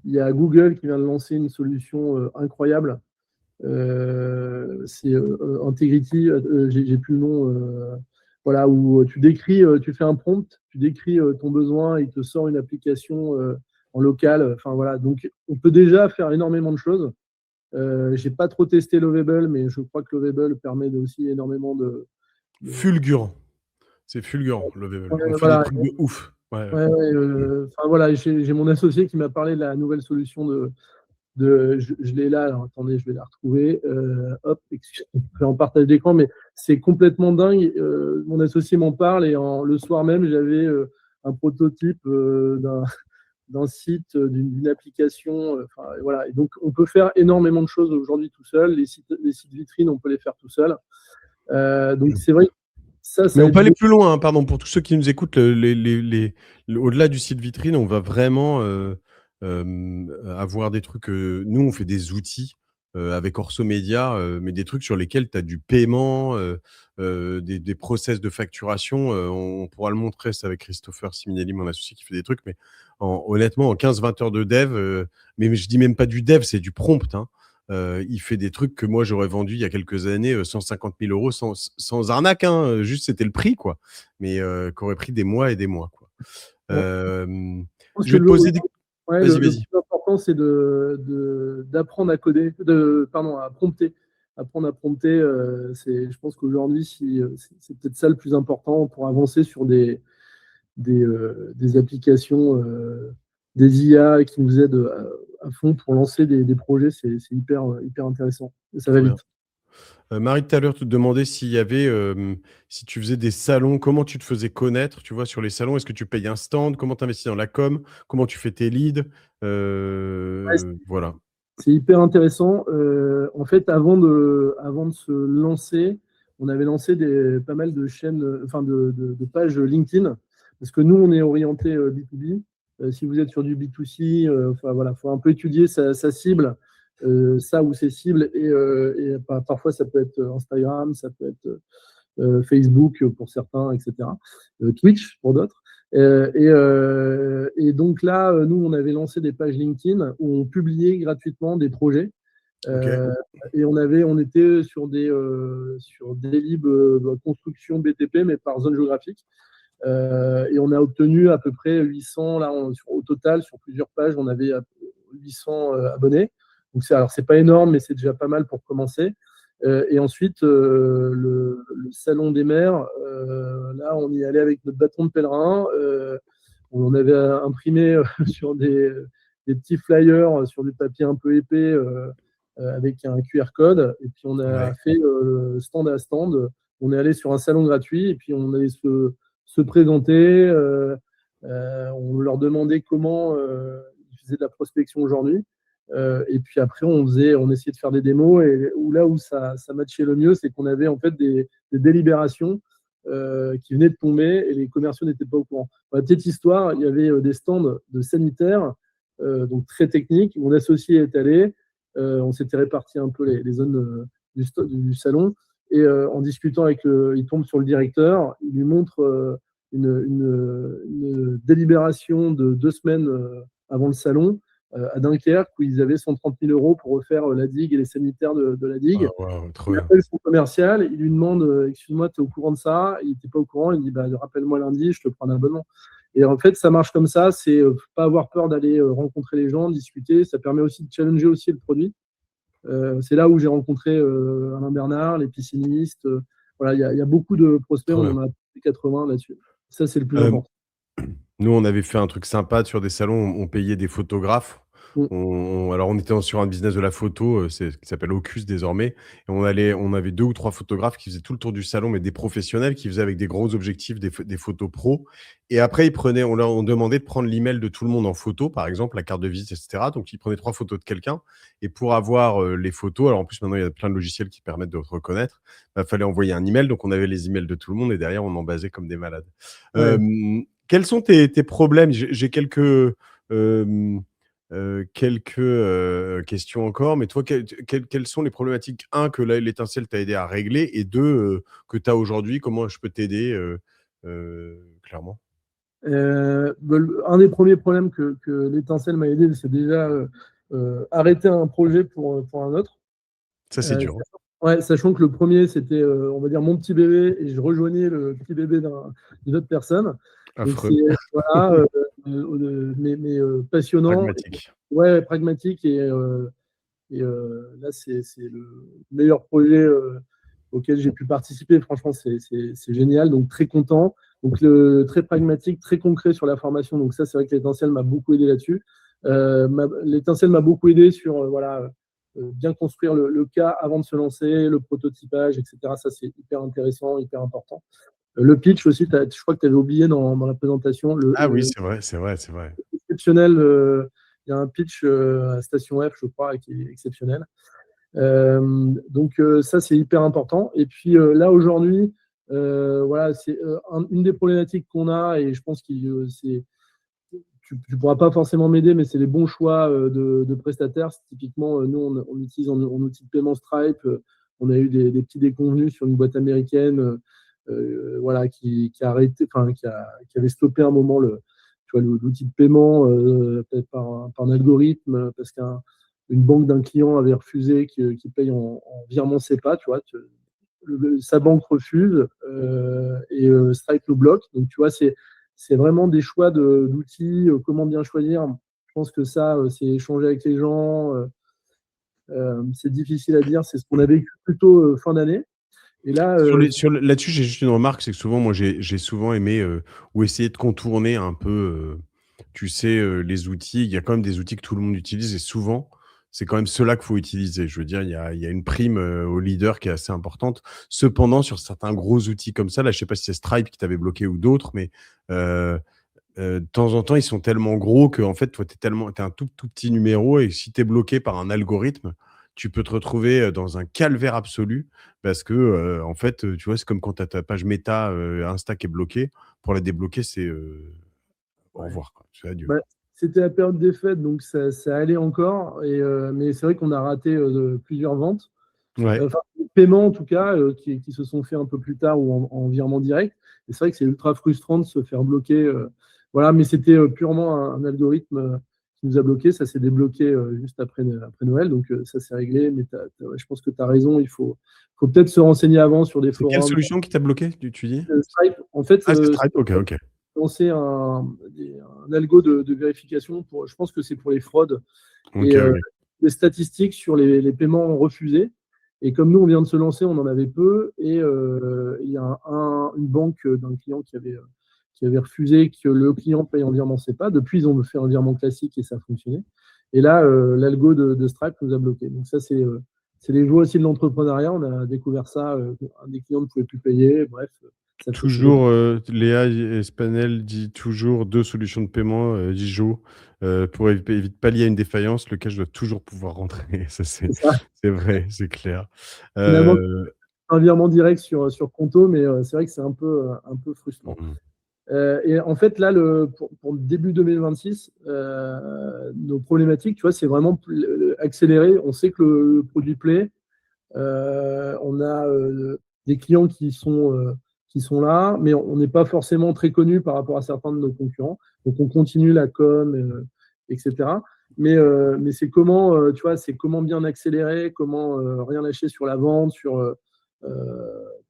Il y a Google qui vient de lancer une solution incroyable. C'est Integrity, j'ai plus le nom. Voilà, où tu décris, tu fais un prompt, tu décris ton besoin, il te sort une application en local. Enfin voilà, donc on peut déjà faire énormément de choses. J'ai pas trop testé Lovable, mais je crois que Lovable permet aussi énormément de. Fulgurant. C'est fulgurant, Lovable. On fait des Voilà, trucs de ouf. Ouais. voilà, j'ai mon associé qui m'a parlé de la nouvelle solution je l'ai là, alors attendez, je vais la retrouver. Hop, je vais en partage d'écran, mais c'est complètement dingue. Mon associé m'en parle et le soir même, j'avais un prototype d'un site, d'une application. Voilà. Et donc, on peut faire énormément de choses aujourd'hui tout seul. Les sites vitrines, on peut les faire tout seul. Donc, c'est vrai que ça Mais on peut aller aide plus loin, hein, pardon, pour tous ceux qui nous écoutent, au-delà du site vitrine, on va vraiment avoir des trucs. Nous, on fait des outils avec Orso Media, mais des trucs sur lesquels tu as du paiement, des process de facturation. On pourra le montrer, c'est avec Christopher Siminelli, mon associé, qui fait des trucs, mais honnêtement, en 15-20 heures de dev, mais je dis même pas du dev, c'est du prompt. Hein. Il fait des trucs que moi j'aurais vendu il y a quelques années 150 000 euros sans arnaque, hein, juste c'était le prix, quoi. Mais qu'aurait pris des mois et des mois, quoi. Je vais te poser des. Ouais, Vas-y, le vas-y. plus important, c'est d'apprendre à coder, pardon, à prompter. Apprendre à prompter, je pense qu'aujourd'hui, c'est peut-être ça le plus important pour avancer sur des applications, des IA qui nous aident à fond pour lancer des projets. C'est hyper intéressant. Et ça va Trop bien. vite. Marie, tout à l'heure, te demandais s'il y avait, si tu faisais des salons, comment tu te faisais connaître, tu vois, sur les salons. Est-ce que tu payes un stand? Comment tu investis dans la com? Comment tu fais tes leads? Ouais, Voilà. c'est hyper intéressant. En fait, avant de se lancer, on avait lancé pas mal de chaînes, enfin de pages LinkedIn, parce que nous, on est orienté B2B. Si vous êtes sur du B2C, enfin voilà, faut un peu étudier sa cible, ça ou ses cibles, et parfois ça peut être Instagram, ça peut être Facebook pour certains, etc. Twitch pour d'autres. Et donc là, nous, on avait lancé des pages LinkedIn où on publiait gratuitement des projets. Ok. Et on était sur des libres construction BTP, mais par zone géographique. Et on a obtenu à peu près 800, là, au total, sur plusieurs pages, on avait 800 abonnés. Donc, alors, c'est pas énorme, mais c'est déjà pas mal pour commencer. Et ensuite, le Salon des maires, là, on y allait avec notre bâton de pèlerin. On avait imprimé sur des petits flyers, sur du papier un peu épais, avec un QR code. Et puis, on a fait stand à stand. On est allé sur un salon gratuit et puis on allait se présenter. On leur demandait comment ils faisaient de la prospection aujourd'hui. Et puis après, on essayait de faire des démos. Et là où ça matchait le mieux, c'est qu'on avait en fait des délibérations qui venaient de tomber et les commerciaux n'étaient pas au courant. Pour la petite histoire, il y avait des stands de sanitaires, donc très techniques. Mon associé est allé. On s'était réparti un peu les zones du salon. Et en discutant il tombe sur le directeur, il lui montre une délibération de 2 semaines avant le salon à Dunkerque où ils avaient 130 000 euros pour refaire la digue et les sanitaires de la digue. Ah, wow, trop Il bien. appelle son commercial, il lui demande excuse-moi, tu es au courant de ça? Il n'était pas au courant, il dit rappelle-moi lundi, je te prends un abonnement. Et en fait, ça marche comme ça, c'est pas avoir peur d'aller rencontrer les gens, discuter, ça permet aussi de challenger aussi le produit. C'est là où j'ai rencontré Alain Bernard, les piscinistes. Voilà, il y a beaucoup de prospects, on en a 80 là-dessus. Ça, c'est le plus important. Nous, on avait fait un truc sympa sur des salons, on payait des photographes Mmh. Alors, on était sur un business de la photo, qui s'appelle Ocus désormais. Et on avait 2 ou 3 photographes qui faisaient tout le tour du salon, mais des professionnels qui faisaient avec des gros objectifs des photos pro. Et après, on demandait de prendre l'email de tout le monde en photo, par exemple, la carte de visite, et cetera. Donc, ils prenaient 3 photos de quelqu'un et pour avoir, les photos, alors en plus, maintenant, il y a plein de logiciels qui permettent de reconnaître. Bah, fallait envoyer un email, donc on avait les emails de tout le monde et derrière, on en basait comme des malades. Ouais. Quels sont tes problèmes? J'ai hem, quelques, questions encore, mais toi, quelles sont les problématiques? Un, que l'étincelle t'a aidé à régler, et deux, que tu as aujourd'hui? Comment je peux t'aider, clairement? Bah, un des premiers problèmes que l'étincelle m'a aidé, c'est déjà arrêter un projet pour un autre. Ça, c'est dur, hein. Ouais, sachant que le premier, c'était, on va dire, mon petit bébé, et je rejoignais le petit bébé d'une autre personne. Donc, c'est, Affreux. voilà, mais passionnant, Pragmatique. ouais, pragmatique, et là, c'est le meilleur projet auquel j'ai pu participer. Franchement, c'est génial. Donc, très content. Donc, très pragmatique, très concret sur la formation. Donc, ça, c'est vrai que l'étincelle m'a beaucoup aidé là-dessus. L'étincelle m'a beaucoup aidé sur voilà, bien construire le cas avant de se lancer, le prototypage, etc. Ça, c'est hyper intéressant, hyper important. Le pitch aussi, je crois que tu avais oublié dans la présentation. Ah oui, c'est vrai, c'est vrai, c'est vrai. Exceptionnel. Il y a un pitch à Station F, je crois, qui est exceptionnel. Donc ça, c'est hyper important. Et puis là, aujourd'hui, voilà, c'est une des problématiques qu'on a, et je pense que tu ne pourras pas forcément m'aider, mais c'est les bons choix de prestataires. Typiquement, nous, on utilise en outil de paiement Stripe. On a eu des petits déconvenus sur une boîte américaine voilà, qui a arrêté, enfin, qui avait stoppé un moment tu vois, l'outil de paiement, peut-être par un algorithme, parce qu'une banque d'un client avait refusé qu'il paye en virement SEPA, tu vois. Sa banque refuse et Stripe nous bloque. Donc, tu vois, c'est vraiment des choix d'outils, comment bien choisir. Je pense que ça, c'est échanger avec les gens. C'est difficile à dire. C'est ce qu'on a vécu plutôt fin d'année. Et là, Là-dessus, j'ai juste une remarque, c'est que souvent, moi, j'ai souvent aimé, ou essayer de contourner un peu, tu sais, les outils. Il y a quand même des outils que tout le monde utilise, et souvent, c'est quand même ceux-là qu'il faut utiliser. Je veux dire, il y a une prime, au leader qui est assez importante. Cependant, sur certains gros outils comme ça, là, je sais pas si c'est Stripe qui t'avait bloqué ou d'autres, mais heu de temps en temps, ils sont tellement gros que, en fait, toi, tu un tout, tout petit numéro, et si tu es bloqué par un algorithme, tu peux te retrouver, dans un calvaire absolu parce que, en fait, tu vois, c'est comme quand tu as ta page méta, Insta qui est bloquée. Pour la débloquer, c'est, au ouais. revoir, quoi. C'est adieu. Bah, c'était la période des fêtes, donc ça allait encore. Mais c'est vrai qu'on a raté plusieurs ventes. Ouais. Enfin, les paiements en tout cas, qui se sont faits un peu plus tard ou en virement direct. Et c'est vrai que c'est ultra frustrant de se faire bloquer. Voilà, mais c'était purement un algorithme qui nous a bloqué. Ça s'est débloqué juste après Noël, donc ça c'est réglé. Mais ouais, je pense que tu as raison. Faut peut-être se renseigner avant sur des C'est quelle forums. solution qui t'a bloqué, tu dis? Stripe, en fait, Ah, c'est Stripe? OK, OK. lancer un algo de vérification pour, je pense que c'est pour les fraudes et OK, OK. des statistiques sur les paiements refusés. Et comme nous, on vient de se lancer, on en avait peu. Et il y a une banque d'un client qui avait refusé que le client paye en virement SEPA. Depuis, ils ont fait un virement classique et ça a fonctionné. Et là, l'algo de Stripe nous a bloqué. Donc ça, c'est les joies aussi de l'entrepreneuriat. On a découvert ça. Un des clients ne pouvait plus payer. Bref, c'est des... Toujours, Léa Espanel dit toujours 2 solutions de paiement, 10 jours, pour éviter pallier à une défaillance, le cash doit toujours pouvoir rentrer. Ça, C'est ça. c'est vrai, c'est clair. Finalement, Heu, un virement direct sur Conto, mais c'est vrai que c'est un peu frustrant. mmh, Et en fait, là, pour début 2026, nos problématiques, tu vois, c'est vraiment accélérer. On sait que le produit plaît. On a des clients qui sont là, mais on n'est pas forcément très connu par rapport à certains de nos concurrents. Donc, on continue la com, etc. Mais c'est comment, tu vois, c'est comment bien accélérer, comment rien lâcher sur la vente,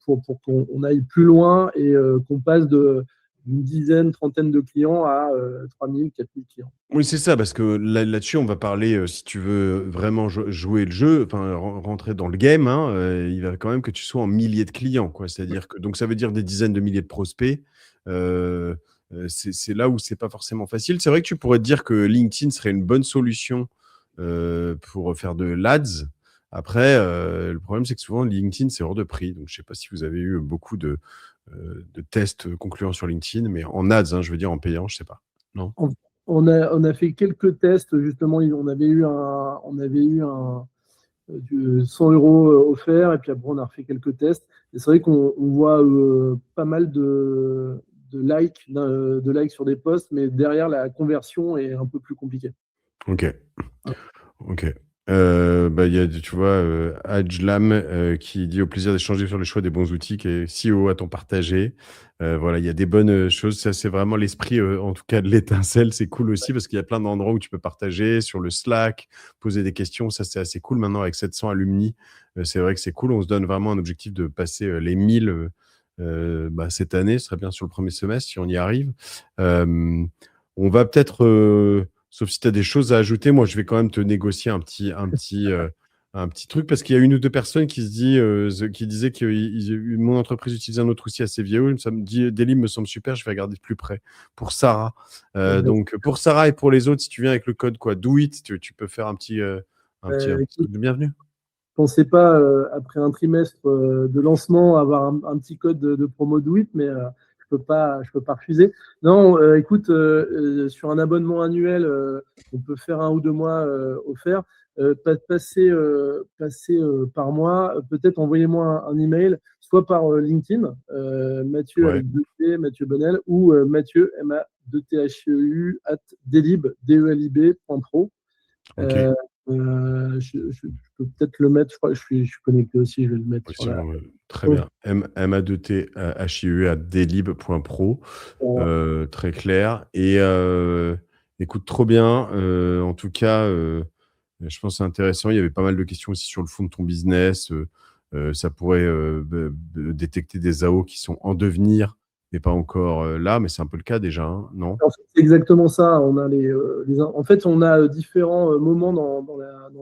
pour qu'on aille plus loin et qu'on passe d'une dizaine, trentaine de clients à 3000, 4000 clients. oui, c'est ça, parce que là-dessus, on va parler, si tu veux vraiment jouer le jeu, enfin rentrer dans le game, hein, il va quand même que tu sois en milliers de clients, quoi. C'est-à-dire que, donc ça veut dire des dizaines de milliers de prospects, heu c'est là où c'est pas forcément facile. C'est vrai que tu pourrais te dire que LinkedIn serait une bonne solution pour faire de l'ADS. Après, le problème, c'est que souvent, LinkedIn, c'est hors de prix. Donc, je sais pas si vous avez eu beaucoup de tests concluants sur LinkedIn, mais en ads, hein, je veux dire en payant, je sais pas. Non? On a fait quelques tests, justement. On avait eu du 100 euros offerts, et puis après, on a refait quelques tests. Et c'est vrai qu'on voit pas mal de likes sur des posts, mais derrière, la conversion est un peu plus compliquée. Ok. Ok. Bah, il y a, tu vois, Ajlam qui dit au plaisir d'échanger sur les choix des bons outils, qui est CEO à ton partagé. Voilà, il y a des bonnes choses. Ça, c'est vraiment l'esprit, en tout cas, de l'étincelle. C'est cool aussi parce qu'il y a plein d'endroits où tu peux partager sur le Slack, poser des questions. Ça, c'est assez cool maintenant avec 700 alumni. C'est vrai que c'est cool. On se donne vraiment un objectif de passer les 1000 bah, cette année. Ce serait bien sur le premier semestre si on y arrive. On va peut-être. Sauf si tu as des choses à ajouter, moi je vais quand même te négocier un petit truc parce qu'il y a une ou deux personnes qui disaient que mon entreprise utilise un autre outil assez vieux. Ça me dit, Delib me semble super, je vais regarder de plus près. Pour Sarah. Donc pour Sarah et pour les autres, si tu viens avec le code quoi, do it, tu peux faire un petit truc de bienvenue. Pensais pas, après un trimestre de lancement, avoir un petit code de promo do it, mais je peux pas refuser. Non, écoute, sur un abonnement annuel, on peut faire 1 ou 2 mois offert. Passer par mois, peut-être envoyez-moi un email, soit par LinkedIn, Mathieu Ouais. avec 2T, Mathieu Bonnel, ou Mathieu, MA2THEU, delib.pro. Ok. Je peux peut-être le mettre, je crois, je suis connecté aussi, je vais le mettre sur la. Très bien. MA2T HIE à delib.pro. Très clair. Et écoute, trop bien. En tout cas, je pense que c'est intéressant. Il y avait pas mal de questions aussi sur le fond de ton business. Ça pourrait détecter des AO qui sont en devenir, mais pas encore là. Mais c'est un peu le cas déjà, hein, non? C'est exactement ça. On a en fait, on a différents moments dans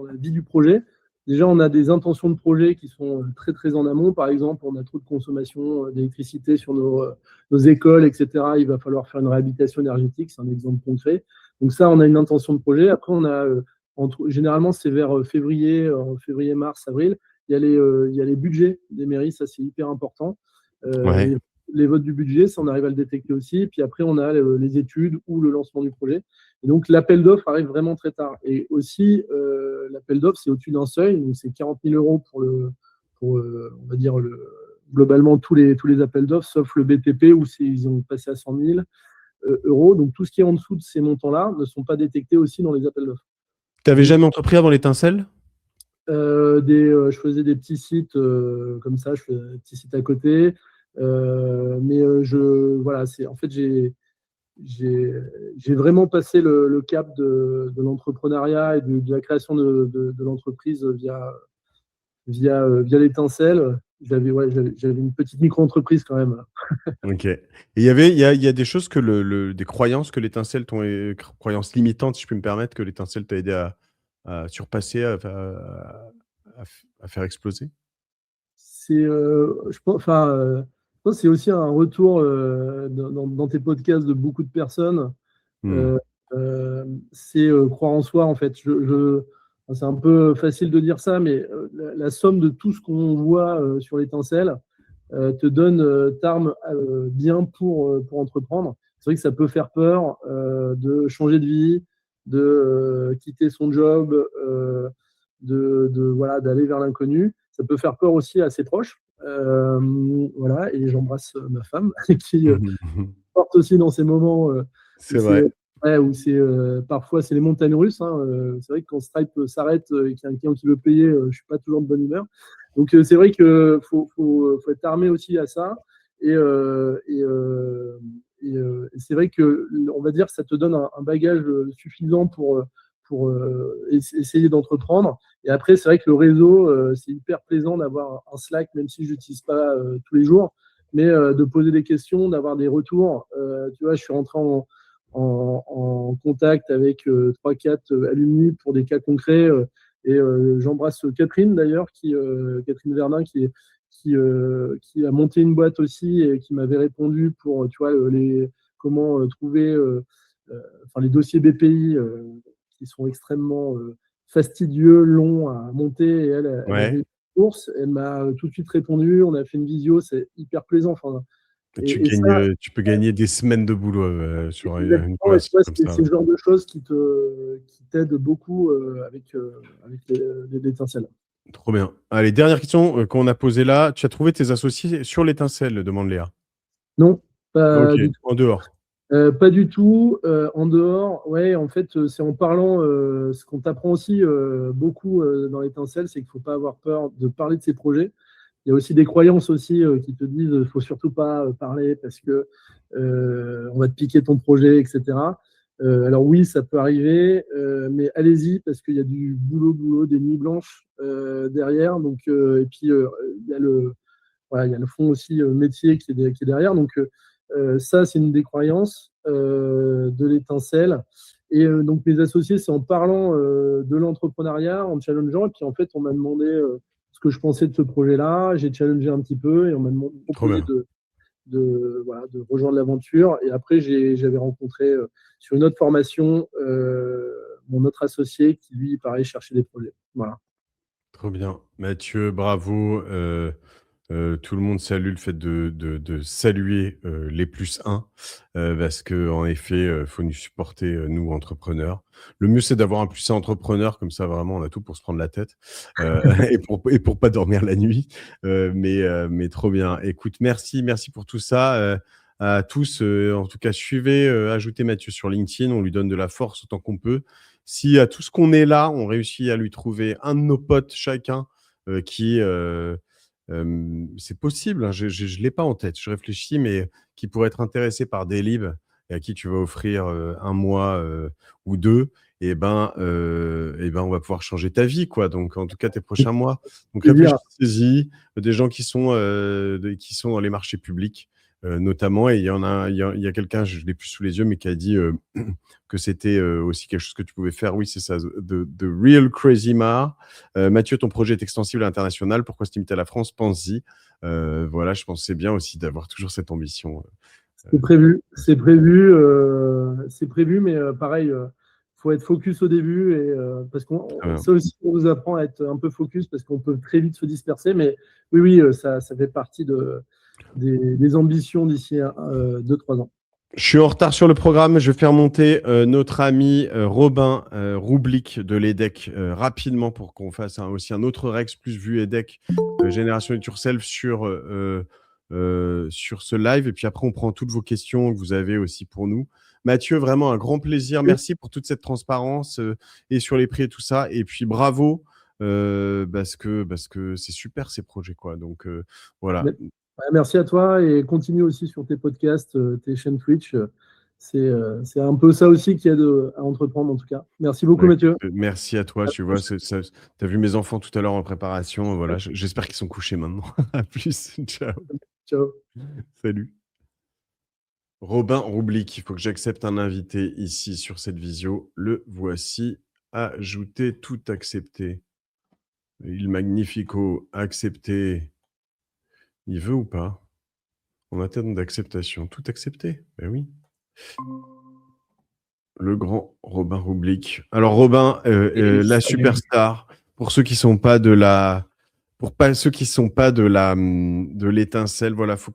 la vie du projet. Déjà, on a des intentions de projet qui sont très, très en amont. Par exemple, on a trop de consommation d'électricité sur nos écoles, etc. Il va falloir faire une réhabilitation énergétique. C'est un exemple concret. Donc ça, on a une intention de projet. Après, on a, généralement, c'est vers février, mars, avril. Il y a les budgets des mairies. Ça, c'est hyper important. Ouais. Les votes du budget, ça on arrive à le détecter aussi. Puis après, on a les études ou le lancement du projet. Et donc, l'appel d'offres arrive vraiment très tard. Et aussi, l'appel d'offres, c'est au-dessus d'un seuil. Donc, c'est 40 000 euros on va dire, globalement, tous les appels d'offres, sauf le BTP où ils ont passé à 100 000 euros. Donc, tout ce qui est en dessous de ces montants-là ne sont pas détectés aussi dans les appels d'offres. Tu n'avais jamais entrepris avant l'étincelle? Je faisais des petits sites comme ça, je faisais des petits sites à côté. Mais voilà, en fait, j'ai vraiment passé le cap de l'entrepreneuriat et de la création de l'entreprise via l'étincelle. J'avais une petite micro-entreprise quand même. Ok. Et il y a des choses des croyances que l'étincelle croyances limitantes, si je puis me permettre, que l'étincelle t'a aidé à surpasser, à faire exploser? Je pense, enfin, je pense que c'est aussi un retour dans tes podcasts de beaucoup de personnes. Hmm. Euh, c'est croire en soi, en fait. C'est un peu facile de dire ça, mais la somme de tout ce qu'on voit sur l'étincelle te donne t'armes bien pour entreprendre. C'est vrai que ça peut faire peur de changer de vie, de quitter son job, voilà, d'aller vers l'inconnu. Ça peut faire peur aussi à ses proches. Voilà, et j'embrasse ma femme qui porte aussi dans ces moments où C'est vrai. parfois c'est les montagnes russes. Hein, c'est vrai que quand Stripe s'arrête et qu'il y a un client qui veut payer, je ne suis pas toujours de bonne humeur. Donc c'est vrai qu'il faut être armé aussi à ça. Et, c'est vrai que on va dire que ça te donne un bagage suffisant pour essayer d'entreprendre. Et après, c'est vrai que le réseau, c'est hyper plaisant d'avoir un Slack, même si je l'utilise pas tous les jours, mais de poser des questions, d'avoir des retours. Tu vois, je suis rentré en contact avec 3-4 alumni pour des cas concrets. Et j'embrasse Catherine d'ailleurs, Catherine Verdun, qui a monté une boîte aussi et qui m'avait répondu pour, tu vois, comment trouver les dossiers BPI qui sont extrêmement fastidieux, longs à monter. Et elle avait Ouais. une course, elle m'a tout de suite répondu, on a fait une visio, c'est hyper plaisant. Enfin, et ça, Tu peux gagner des semaines de boulot sur une exactement, et tu conversation vois, comme c'est ça. le genre de choses qui t'aident beaucoup avec l'étincelle. Trop bien. Allez, dernière question qu'on a posée là. Tu as trouvé tes associés sur l'étincelle, demande Léa. Non, Ok, pas du tout. en dehors. Pas du tout. En dehors, ouais, en fait, c'est en parlant, ce qu'on t'apprend aussi beaucoup dans l'étincelle, c'est qu'il ne faut pas avoir peur de parler de ses projets. Il y a aussi des croyances aussi qui te disent qu'il ne faut surtout pas parler parce que on va te piquer ton projet, etc. Alors oui, ça peut arriver, mais allez-y parce qu'il y a du boulot, des nuits blanches derrière. Donc, et puis, il y a voilà, il y a le fond aussi métier qui est derrière. Donc, ça, c'est une des croyances de l'étincelle. Et donc, mes associés, c'est en parlant de l'entrepreneuriat, en challengeant. Et puis, en fait, on m'a demandé ce que je pensais de ce projet-là. J'ai challengé un petit peu et on m'a Trop proposé bien. voilà, de rejoindre l'aventure. Et après, j'avais rencontré sur une autre formation mon autre associé qui, lui, pareil, cherchait des projets. Voilà. Trop bien. Mathieu, bravo. Tout le monde salue le fait de saluer les +1 parce qu'en effet, il faut nous supporter, nous, entrepreneurs. Le mieux, c'est d'avoir un +1 entrepreneur, comme ça, vraiment, on a tout pour se prendre la tête et pour pas dormir la nuit. Mais trop bien. Écoute, merci pour tout ça. À tous, en tout cas, suivez, ajoutez Mathieu sur LinkedIn, on lui donne de la force autant qu'on peut. Si à tout ce qu'on est là, on réussit à lui trouver un de nos potes chacun qui c'est possible, hein, je ne l'ai pas en tête, je réfléchis, mais qui pourrait être intéressé par des livres et à qui tu vas offrir 1 mois ou 2, et ben, on va pouvoir changer ta vie, quoi. Donc, en tout cas, tes prochains mois. Donc, Plaisir. réfléchissez-y. Des gens qui sont dans les marchés publics, notamment. Et il y en a, il y a quelqu'un, je ne l'ai plus sous les yeux, mais qui a dit que c'était aussi quelque chose que tu pouvais faire. Oui, c'est ça, The Real Crazy Mar. Mathieu, ton projet est extensible à l'international. Pourquoi se limiter à la France? Pense-y. Voilà, je pense que c'est bien aussi d'avoir toujours cette ambition. C'est prévu, mais pareil, faut être focus au début et parce Très bien. ça aussi, on nous apprend à être un peu focus parce qu'on peut très vite se disperser. Mais oui, ça fait partie des ambitions d'ici 2-3 ans. Je suis en retard sur le programme. Je vais faire monter notre ami Robin Roublik de l'EDEC rapidement pour qu'on fasse aussi un autre Rex plus vu EDEC Génération It Yourself sur ce live. Et puis après, on prend toutes vos questions que vous avez aussi pour nous. Mathieu, vraiment un grand plaisir. Merci pour toute cette transparence et sur les prix et tout ça. Et puis bravo parce que c'est super ces projets, quoi. Donc voilà. Merci à toi et continue aussi sur tes podcasts, tes chaînes Twitch. C'est un peu ça aussi qui aide à entreprendre en tout cas. Merci beaucoup, Bah, écoute, Mathieu. merci à toi. À Tu vois, plus. tu as vu mes enfants tout à l'heure en préparation. Voilà, j'espère qu'ils sont couchés maintenant. À plus. Ciao. Ciao. Salut. Robin Roublik, il faut que j'accepte un invité ici sur cette visio. Le voici. Ajouter, tout accepter. Il magnifico, accepter. Il veut ou pas? En attente d'acceptation. Tout accepter? Ben oui. Le grand Robin Roublik. Alors Robin, la superstar, pour ceux qui sont pas de la, pour pas ceux qui sont pas de l'étincelle, voilà, faut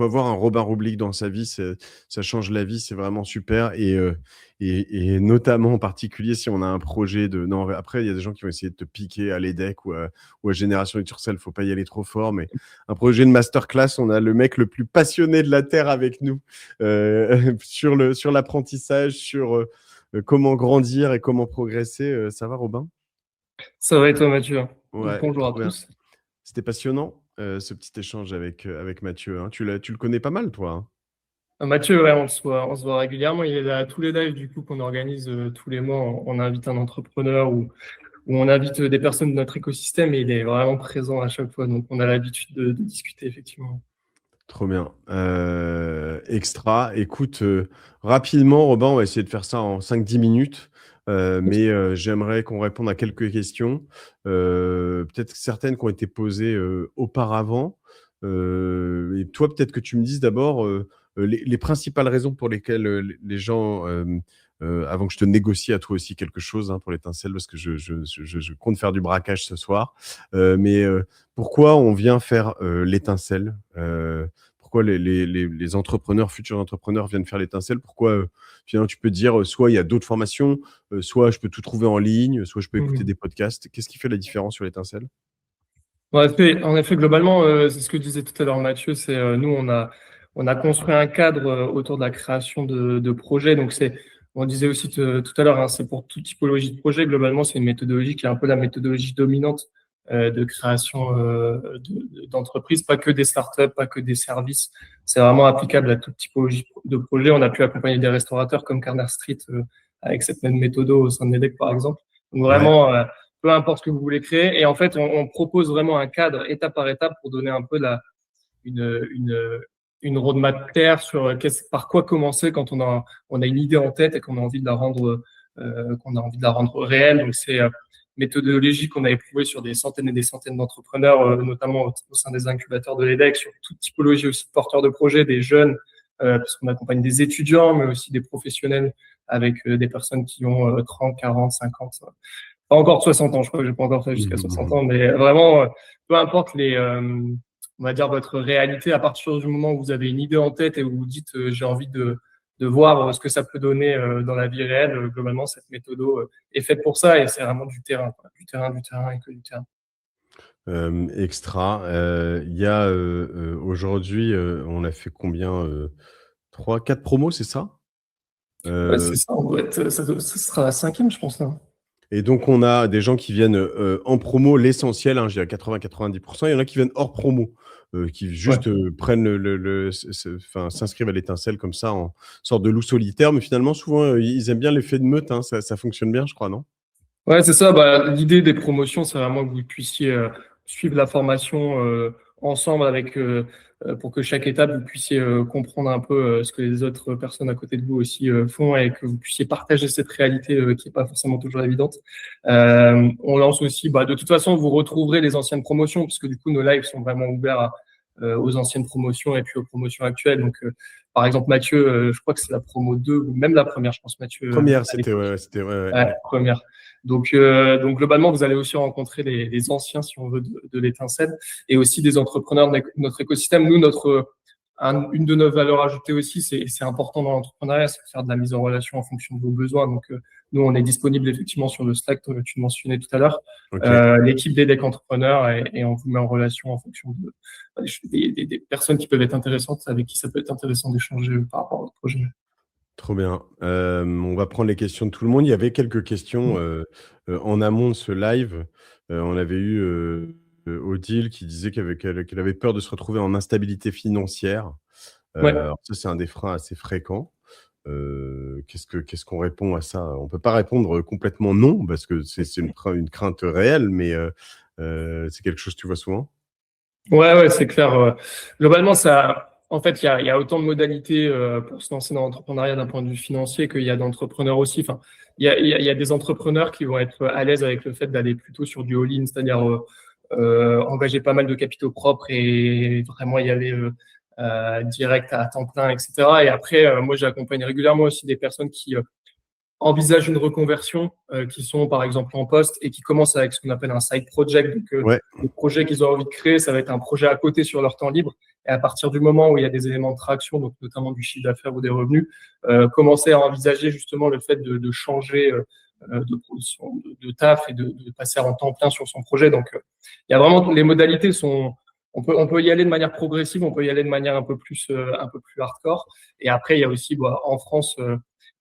avoir un Robin Roublik dans sa vie, ça change la vie, c'est vraiment super et notamment en particulier si on a un projet de, non après il y a des gens qui vont essayer de te piquer à l'EDEC ou à Génération It Yourself, faut pas y aller trop fort, mais un projet de masterclass, on a le mec le plus passionné de la terre avec nous sur l'apprentissage, sur comment grandir et comment progresser. Ça va, Robin? Ça va et toi, Mathieu? Ouais, Bonjour à trop bien. tous. C'était passionnant, ce petit échange avec Mathieu, hein. Tu le connais pas mal, toi, hein? Mathieu, ouais, on se voit régulièrement. Il est là à tous les lives du coup qu'on organise tous les mois. On invite un entrepreneur ou on invite des personnes de notre écosystème et il est vraiment présent à chaque fois. Donc on a l'habitude de discuter effectivement. Trop bien. Extra. Écoute, rapidement, Robin, on va essayer de faire ça en 5-10 minutes. Mais j'aimerais qu'on réponde à quelques questions. Peut-être certaines qui ont été posées auparavant. Et toi, peut-être que tu me dises d'abord les principales raisons pour lesquelles les gens, avant que je te négocie à toi aussi quelque chose pour l'étincelle, parce que je compte faire du braquage ce soir, mais pourquoi on vient faire l'étincelle pourquoi les entrepreneurs, futurs entrepreneurs viennent faire l'étincelle? Pourquoi finalement tu peux dire soit il y a d'autres formations, soit je peux tout trouver en ligne, soit je peux écouter des podcasts. Qu'est-ce qui fait la différence sur l'étincelle? En effet, globalement, c'est ce que disait tout à l'heure Mathieu, c'est nous, on a construit un cadre autour de la création de projets. Donc, on disait aussi tout à l'heure, c'est pour toute typologie de projet. Globalement, c'est une méthodologie qui est un peu la méthodologie dominante de création d'entreprises, pas que des startups, pas que des services. C'est vraiment applicable à toute typologie de projet. On a pu accompagner des restaurateurs comme Corner Street avec cette même méthode au sein de MEDEC, par exemple. Donc, vraiment, peu importe ce que vous voulez créer. Et en fait, on propose vraiment un cadre étape par étape pour donner un peu une roadmap claire sur par quoi commencer quand on a une idée en tête et qu'on a envie de la rendre réelle. Donc, c'est méthodologie qu'on a éprouvée sur des centaines et des centaines d'entrepreneurs, notamment au sein des incubateurs de l'EDEC, sur toute typologie aussi de porteurs de projets, des jeunes, parce qu'on accompagne des étudiants, mais aussi des professionnels avec des personnes qui ont 30, 40, 50, pas encore 60 ans, je crois que j'ai pas encore fait jusqu'à 60 ans, mais vraiment, peu importe on va dire votre réalité, à partir du moment où vous avez une idée en tête et où vous dites j'ai envie de voir ce que ça peut donner dans la vie réelle, globalement, cette méthode est faite pour ça et c'est vraiment du terrain, quoi. Du terrain et que du terrain. Extra. Il y a aujourd'hui, on a fait combien 3, 4 promos, c'est ça? C'est ça, ça sera la 5e, je pense, là. Et donc, on a des gens qui viennent en promo, l'essentiel, je dis à 80-90%. Il y en a qui viennent hors promo, qui juste prennent s'inscrivent à l'étincelle comme ça, en sorte de loup solitaire. Mais finalement, souvent, ils aiment bien l'effet de meute. Ça fonctionne bien, je crois, non? Ouais, c'est ça. L'idée des promotions, c'est vraiment que vous puissiez suivre la formation ensemble pour que chaque étape, vous puissiez comprendre un peu ce que les autres personnes à côté de vous aussi font et que vous puissiez partager cette réalité qui n'est pas forcément toujours évidente. On lance aussi, de toute façon, vous retrouverez les anciennes promotions puisque du coup, nos lives sont vraiment ouverts aux anciennes promotions et puis aux promotions actuelles. Donc, par exemple, Mathieu, je crois que c'est la promo 2 ou même la première, je pense, Mathieu. Première, c'était première. Donc globalement, vous allez aussi rencontrer les anciens, si on veut, de l'étincelle et aussi des entrepreneurs de notre écosystème. Nous, une de nos valeurs ajoutées aussi, c'est important dans l'entrepreneuriat, c'est de faire de la mise en relation en fonction de vos besoins. Donc, nous, on est disponible effectivement sur le Slack, tu le mentionnais tout à l'heure. L'équipe d'EDEC Entrepreneurs et on vous met en relation en fonction des personnes qui peuvent être intéressantes, avec qui ça peut être intéressant d'échanger par rapport à votre projet. Trop bien. On va prendre les questions de tout le monde. Il y avait quelques questions en amont de ce live. On avait eu Odile qui disait qu'elle avait peur de se retrouver en instabilité financière. Alors ça, c'est un des freins assez fréquents. Qu'est-ce qu'on répond à ça? On ne peut pas répondre complètement non, parce que c'est une crainte réelle, mais c'est quelque chose que tu vois souvent? Ouais, c'est clair. Globalement, en fait, il y a autant de modalités pour se lancer dans l'entrepreneuriat d'un point de vue financier qu'il y a d'entrepreneurs aussi. Enfin, il y a des entrepreneurs qui vont être à l'aise avec le fait d'aller plutôt sur du all-in, c'est-à-dire engager pas mal de capitaux propres et vraiment y aller direct à temps plein, etc. Et après, moi, j'accompagne régulièrement aussi des personnes qui envisagent une reconversion, qui sont par exemple en poste et qui commencent avec ce qu'on appelle un side project. Donc, le projet qu'ils ont envie de créer, ça va être un projet à côté sur leur temps libre. Et à partir du moment où il y a des éléments de traction, donc notamment du chiffre d'affaires ou des revenus, commencer à envisager justement le fait de changer de taf et de passer en temps plein sur son projet. Donc, il y a vraiment les modalités sont. On peut y aller de manière progressive, on peut y aller de manière un peu plus hardcore. Et après, il y a aussi en France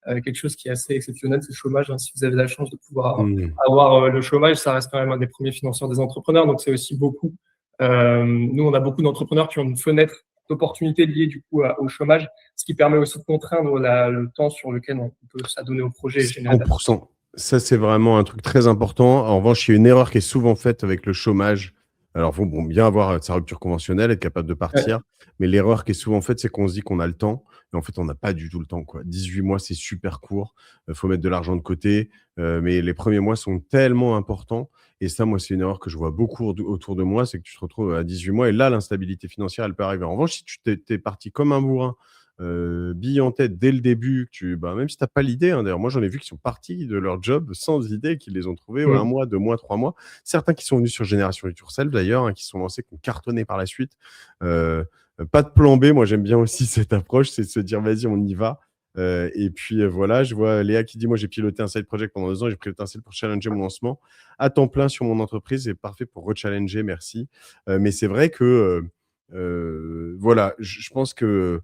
quelque chose qui est assez exceptionnel, c'est le chômage. Si vous avez la chance de pouvoir avoir le chômage, ça reste quand même un des premiers financeurs des entrepreneurs. Donc, c'est aussi beaucoup. Nous, on a beaucoup d'entrepreneurs qui ont une fenêtre d'opportunité liée du coup au chômage, ce qui permet aussi de contraindre le temps sur lequel on peut s'adonner au projet. 100%. Ça, c'est vraiment un truc très important. En revanche, il y a une erreur qui est souvent faite avec le chômage. Alors, il faut bien avoir sa rupture conventionnelle, être capable de partir. Mais l'erreur qui est souvent faite, c'est qu'on se dit qu'on a le temps. Et en fait, on n'a pas du tout le temps, quoi. 18 mois, c'est super court. Il faut mettre de l'argent de côté. Mais les premiers mois sont tellement importants. Et ça, moi, c'est une erreur que je vois beaucoup autour de moi. C'est que tu te retrouves à 18 mois. Et là, l'instabilité financière, elle peut arriver. En revanche, si tu t'es parti comme un bourrin billes en tête dès le début, même si tu n'as pas l'idée, hein, d'ailleurs, moi j'en ai vu qui sont partis de leur job sans idée, qui les ont trouvés 1 mois, 2 mois, 3 mois. Certains qui sont venus sur Génération Do It Yourself d'ailleurs, hein, qui sont lancés, qui ont cartonné par la suite. Pas de plan B, moi j'aime bien aussi cette approche, c'est de se dire vas-y, on y va. Et puis voilà, je vois Léa qui dit moi j'ai piloté un side project pendant 2 ans, j'ai pris l'étincelle pour challenger mon lancement à temps plein sur mon entreprise, c'est parfait pour rechallenger, merci. Mais c'est vrai que voilà, je pense que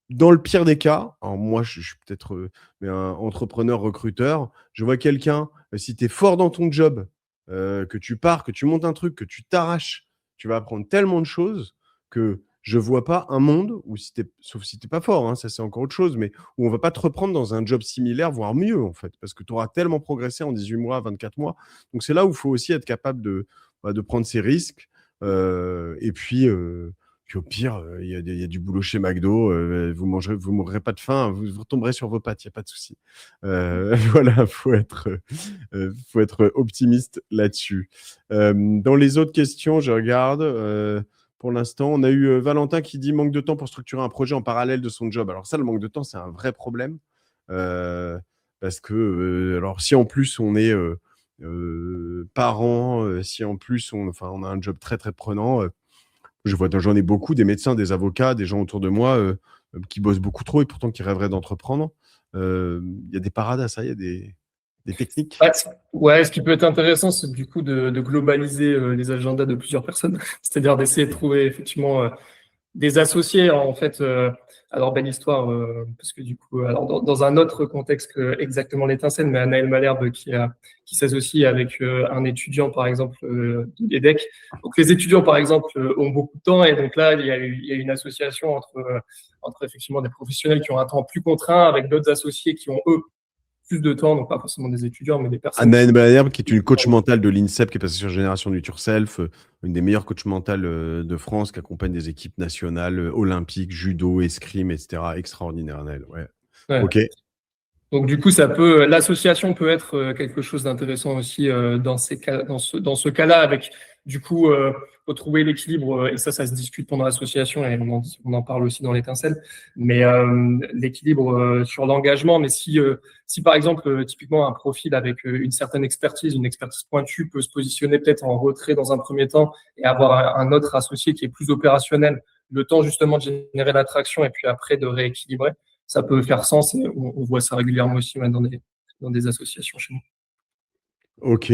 dans le pire des cas, alors moi je suis peut-être mais un entrepreneur recruteur, je vois quelqu'un, si tu es fort dans ton job, que tu pars, que tu montes un truc, que tu t'arraches, tu vas apprendre tellement de choses que je vois pas un monde où sauf si tu n'es pas fort, hein, ça c'est encore autre chose, mais où on va pas te reprendre dans un job similaire, voire mieux en fait, parce que tu auras tellement progressé en 18 mois, 24 mois. Donc c'est là où il faut aussi être capable de prendre ses risques. Et puis au pire, il y a du boulot chez McDo, vous mourrez pas de faim, vous retomberez sur vos pattes, il n'y a pas de souci. Voilà, faut être optimiste là-dessus. Dans les autres questions, je regarde. Pour l'instant, on a eu Valentin qui dit manque de temps pour structurer un projet en parallèle de son job. Alors ça, le manque de temps, c'est un vrai problème. Parce que, alors si en plus on est parent, si en plus on a un job très très prenant, j'en ai beaucoup, des médecins, des avocats, des gens autour de moi qui bossent beaucoup trop et pourtant qui rêveraient d'entreprendre. Il y a des parades à ça, il y a des techniques. Ouais, ce qui peut être intéressant, c'est du coup de globaliser les agendas de plusieurs personnes. C'est-à-dire d'essayer de trouver effectivement des associés, en fait. Alors, belle histoire, parce que du coup, alors dans un autre contexte que exactement l'étincelle, mais Anaël Malherbe qui s'associe avec un étudiant, par exemple, de l'EDEC. Donc, les étudiants, par exemple, ont beaucoup de temps, et donc là, il y a une association entre effectivement des professionnels qui ont un temps plus contraint avec d'autres associés qui ont, eux, plus de temps, donc pas forcément des étudiants, mais des personnes. Anaël Malherbe, qui est une coach mentale de l'INSEP, qui est passée sur Génération Do It Yourself, une des meilleures coachs mentales de France, qui accompagne des équipes nationales, olympiques, judo, escrime, etc. Extraordinaire, Anaël. Ouais. Ok. Donc du coup, l'association peut être quelque chose d'intéressant aussi dans ce cas-là, avec du coup faut trouver l'équilibre et ça se discute pendant l'association et on en parle aussi dans l'étincelle. Mais l'équilibre sur l'engagement. Mais si par exemple typiquement un profil avec une certaine expertise, une expertise pointue peut se positionner peut-être en retrait dans un premier temps et avoir un autre associé qui est plus opérationnel, le temps justement de générer l'attraction et puis après de rééquilibrer. Ça peut faire sens et on voit ça régulièrement aussi dans des associations chez nous. Ok,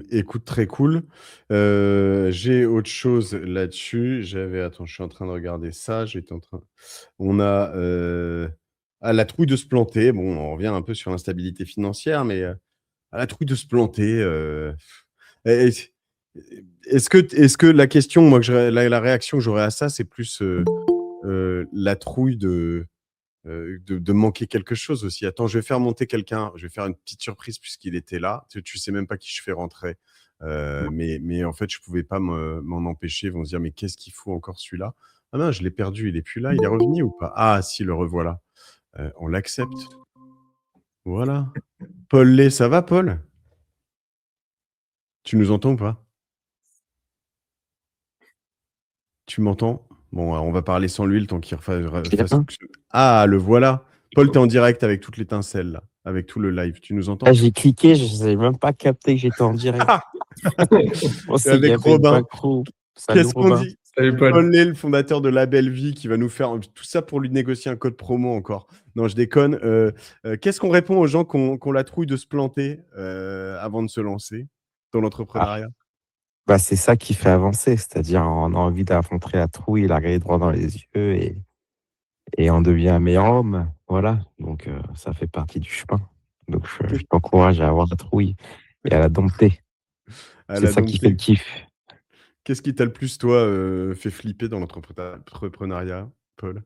écoute, très cool. J'ai autre chose là-dessus. Attends, je suis en train de regarder ça. On a la trouille de se planter. Bon, on revient un peu sur l'instabilité financière, mais à la trouille de se planter. Est-ce que la question, moi, la réaction que j'aurais à ça, c'est plus la trouille de manquer quelque chose aussi. Attends, je vais faire monter quelqu'un, je vais faire une petite surprise puisqu'il était là. Tu sais même pas qui je fais rentrer. Mais en fait, je pouvais pas m'en empêcher. Ils vont se dire, mais qu'est-ce qu'il faut encore celui-là? Ah non, je l'ai perdu, il est plus là. Il est revenu ou pas? Ah si, le revoilà. On l'accepte. Voilà. Paul Lay, ça va, Paul? Tu nous entends ou pas? Tu m'entends? Bon, on va parler sans lui le temps qu'il fasse. Ah, le voilà. Paul, t'es en direct avec toute l'étincelle, là, avec tout le live. Tu nous entends? Ah, j'ai cliqué, je n'avais même pas capté que j'étais en direct. Avec Robin. Qu'est-ce qu'on Robin. dit? Paul Lay, le fondateur de La Belle Vie, qui va nous faire tout ça pour lui négocier un code promo encore. Non, je déconne. Qu'est-ce qu'on répond aux gens qui ont la trouille de se planter avant de se lancer dans l'entrepreneuriat? Bah, c'est ça qui fait avancer, c'est-à-dire on a envie d'affronter la trouille, la regarder droit dans les yeux et on devient un meilleur homme. Voilà, donc ça fait partie du chemin. Donc je t'encourage à avoir la trouille et à la dompter. C'est ça qui fait le kiff. Qu'est-ce qui t'a le plus, toi, fait flipper dans l'entrepreneuriat, Paul?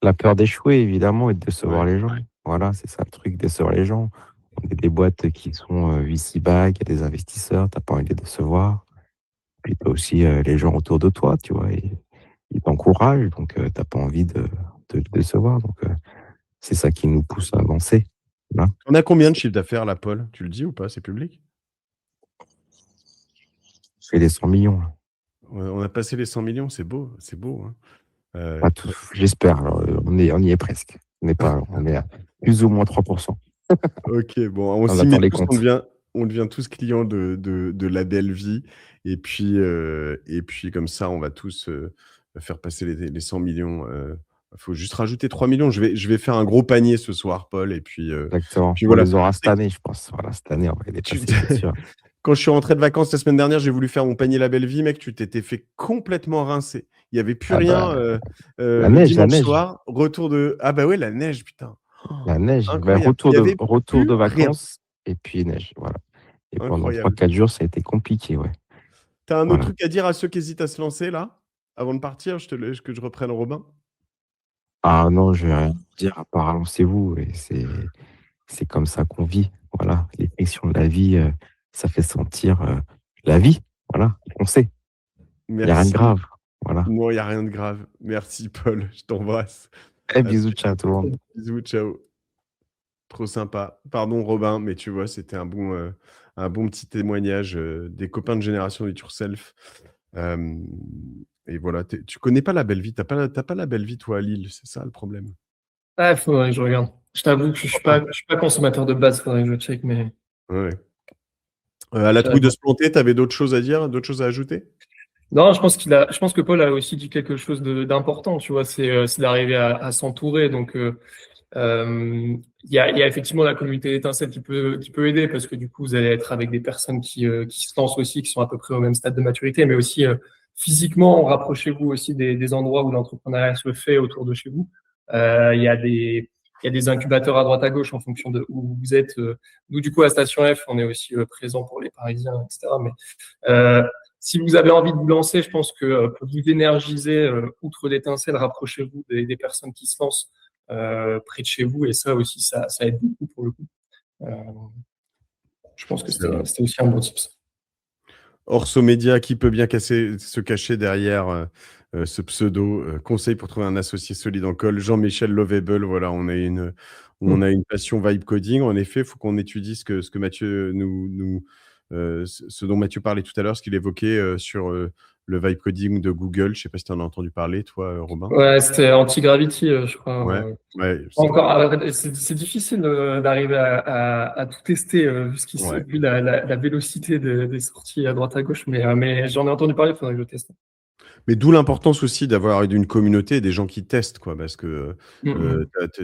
La peur d'échouer, évidemment, et de décevoir les gens. Voilà, c'est ça le truc, décevoir les gens. On a des boîtes qui sont VC-back, il y a des investisseurs, tu n'as pas envie de les décevoir. Puis tu as aussi les gens autour de toi, tu vois, ils t'encouragent, donc tu n'as pas envie de les décevoir. Donc c'est ça qui nous pousse à avancer. Voilà. On a combien de chiffre d'affaires là, Paul? Tu le dis ou pas? C'est public? fait les 100 millions. Là. On a passé les 100 millions, c'est beau, c'est beau. Hein. Pas tout, j'espère. Alors, on y est presque. On est à plus ou moins 3%. Ok, bon, on On s'y attend met les tous, comptes. on devient tous clients de la belle vie. Et puis comme ça, on va tous faire passer les 100 millions. Il faut juste rajouter 3 millions. Je vais faire un gros panier ce soir, Paul. Et Exactement. puis On voilà. les aura cette année, je pense. Voilà, cette année, on va les Tu- dépasser, c'est sûr. Quand je suis rentré de vacances la semaine dernière, j'ai voulu faire mon panier La Belle Vie, mec, tu t'étais fait complètement rincer. Il n'y avait plus Ah rien bah, le la dimanche neige. soir. Retour de... Ah bah ouais, la neige, putain. Oh, La neige. Ben, incroyable. Il n'y avait retour de plus rien. vacances et puis neige. Voilà. Et pendant Incroyable. 3-4 jours, ça a été compliqué, ouais. T'as un autre Voilà. truc à dire à ceux qui hésitent à se lancer, là? Avant de partir, je te laisse que je reprenne Robin. Ah non, je vais rien dire à part lancez-vous. Et c'est comme ça qu'on vit. Voilà. Les frictions de la vie, ça fait sentir la vie. Voilà. On sait. Il n'y a rien de Merci. grave. Voilà. Non, il n'y a rien de grave. Merci, Paul. Je t'embrasse. Bisous, ciao tout le monde. Bisous, ciao. Trop sympa. Pardon, Robin, mais tu vois, c'était un bon petit témoignage des copains de Génération Do It Yourself. Et voilà, tu connais pas la belle vie. T'as pas la belle vie, toi, à Lille. C'est ça le problème. Ah, faudrait que je regarde. Je t'avoue que je suis pas consommateur de base, faudrait que je check, mais. Ouais. À la trouille de se planter, t'avais d'autres choses à dire, d'autres choses à ajouter? Non, je pense que Paul a aussi dit quelque chose d'important, tu vois, c'est d'arriver à s'entourer. Donc, il y a effectivement la communauté d'étincelles qui peut aider parce que du coup, vous allez être avec des personnes qui se lancent aussi, qui sont à peu près au même stade de maturité, mais aussi physiquement, rapprochez-vous aussi des endroits où l'entrepreneuriat se fait autour de chez vous. Il y a des incubateurs à droite à gauche en fonction de où vous êtes. Nous, du coup, à Station F, on est aussi présent pour les Parisiens, etc. Mais si vous avez envie de vous lancer, je pense que pour vous énergiser, outre l'étincelle, rapprochez-vous des personnes qui se lancent près de chez vous. Et ça aussi, ça aide beaucoup pour le coup. Je pense que c'était aussi un bon tips. Orso Média, qui peut bien se cacher derrière ce pseudo conseil pour trouver un associé solide en call. Jean-Michel Lovable, voilà, on a une passion vibe coding. En effet, il faut qu'on étudie ce que Mathieu ce dont Mathieu parlait tout à l'heure, ce qu'il évoquait sur le vibe coding de Google. Je ne sais pas si tu en as entendu parler, toi, Robin. Ouais, c'était Anti-Gravity, je crois. Ouais, c'est difficile d'arriver à tout tester vu la vélocité des sorties à droite à gauche, mais j'en ai entendu parler, il faudrait que je teste. Mais d'où l'importance aussi d'avoir une communauté et des gens qui testent, quoi, parce que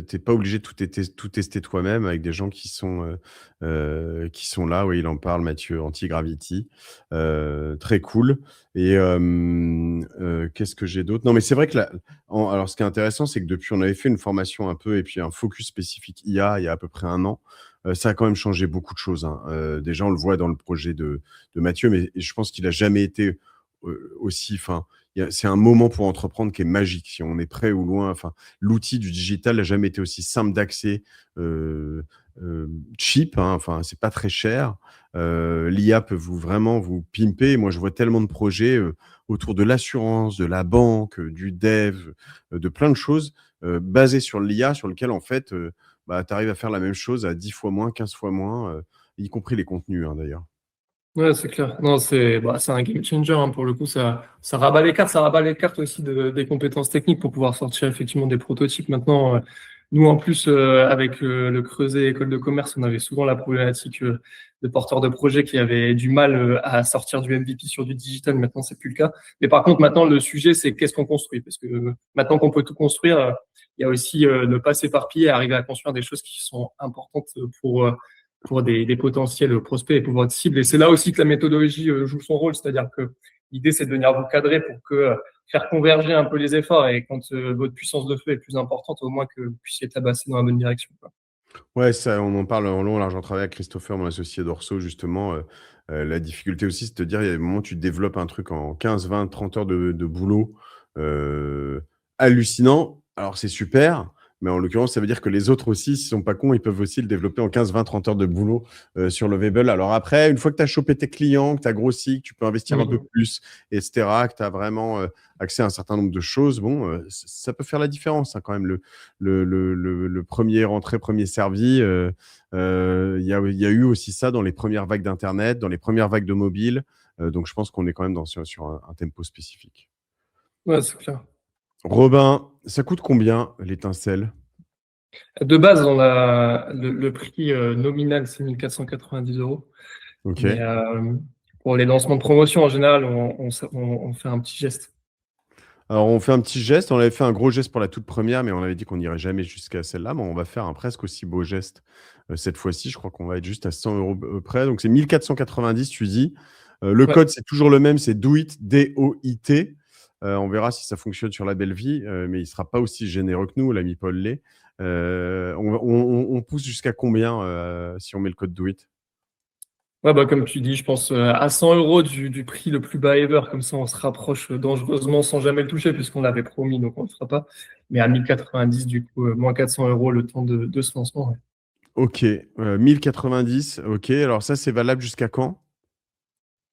t'es pas obligé de tout tester toi-même avec des gens qui sont là. Oui, il en parle, Mathieu, Anti-Gravity. Très cool. Et qu'est-ce que j'ai d'autre? Non, mais c'est vrai que alors, ce qui est intéressant, c'est que depuis, on avait fait une formation un peu et puis un focus spécifique IA il y a à peu près 1 an. Ça a quand même changé beaucoup de choses. Hein. Déjà, on le voit dans le projet de Mathieu, mais je pense qu'il a jamais été aussi. Enfin, c'est un moment pour entreprendre qui est magique. Si on est près ou loin, enfin, l'outil du digital n'a jamais été aussi simple d'accès, cheap. Hein, enfin, c'est pas très cher. L'IA peut vraiment vous pimper. Moi, je vois tellement de projets autour de l'assurance, de la banque, du dev, de plein de choses basées sur l'IA, sur lequel en fait, tu arrives à faire la même chose à 10 fois moins, 15 fois moins, y compris les contenus, hein, d'ailleurs. Ouais, c'est clair. Non, c'est un game changer, hein, pour le coup. Ça rabat les cartes aussi des compétences techniques pour pouvoir sortir effectivement des prototypes. Maintenant, nous, en plus, avec le Creuset École de commerce, on avait souvent la problématique de porteurs de projets qui avaient du mal à sortir du MVP sur du digital. Maintenant, c'est plus le cas. Mais par contre, maintenant, le sujet, c'est qu'est-ce qu'on construit. Parce que maintenant qu'on peut tout construire, il y a aussi ne pas s'éparpiller, arriver à construire des choses qui sont importantes pour des potentiels prospects et pour votre cible. Et c'est là aussi que la méthodologie joue son rôle, c'est-à-dire que l'idée, c'est de venir vous cadrer pour que faire converger un peu les efforts et quand votre puissance de feu est plus importante, au moins que vous puissiez tabasser dans la bonne direction, quoi. Ouais, ça, on en parle en long, large en travers avec Christopher, mon associé d'Orso, justement. La difficulté aussi, c'est de te dire, il y a des moments où tu développes un truc en 15, 20, 30 heures de boulot hallucinant. Alors, c'est super, mais en l'occurrence, ça veut dire que les autres aussi, s'ils sont pas cons, ils peuvent aussi le développer en 15, 20, 30 heures de boulot sur Lovable. Alors après, une fois que tu as chopé tes clients, que tu as grossi, que tu peux investir un peu plus, etc., que tu as vraiment accès à un certain nombre de choses, bon, ça peut faire la différence, hein, quand même. Le premier rentré, premier servi, il y a eu aussi ça dans les premières vagues d'Internet, dans les premières vagues de mobile. Donc, je pense qu'on est quand même sur un tempo spécifique. Ouais, c'est clair. Robin, ça coûte combien l'étincelle? De base, le prix nominal, c'est 1 490 €. Ok. Mais pour les lancements de promotion, en général, on fait un petit geste. Alors, on fait un petit geste. On avait fait un gros geste pour la toute première, mais on avait dit qu'on n'irait jamais jusqu'à celle-là. Mais on va faire un presque aussi beau geste cette fois-ci. Je crois qu'on va être juste à 100 € près. Donc, c'est 1 490, tu dis. Le Ouais. code, c'est toujours le même. C'est DOIT, D-O-I-T. On verra si ça fonctionne sur la belle vie, mais il ne sera pas aussi généreux que nous, l'ami Paul Lay. On pousse jusqu'à combien si on met le code DOIT? Ouais, bah, comme tu dis, je pense à 100 € du prix le plus bas ever. Comme ça, on se rapproche dangereusement sans jamais le toucher, puisqu'on l'avait promis, donc on ne le fera pas. Mais à 1090, du coup, moins 400 € le temps de ce lancement. Ouais. Ok, 1090. Ok, alors ça, c'est valable jusqu'à quand?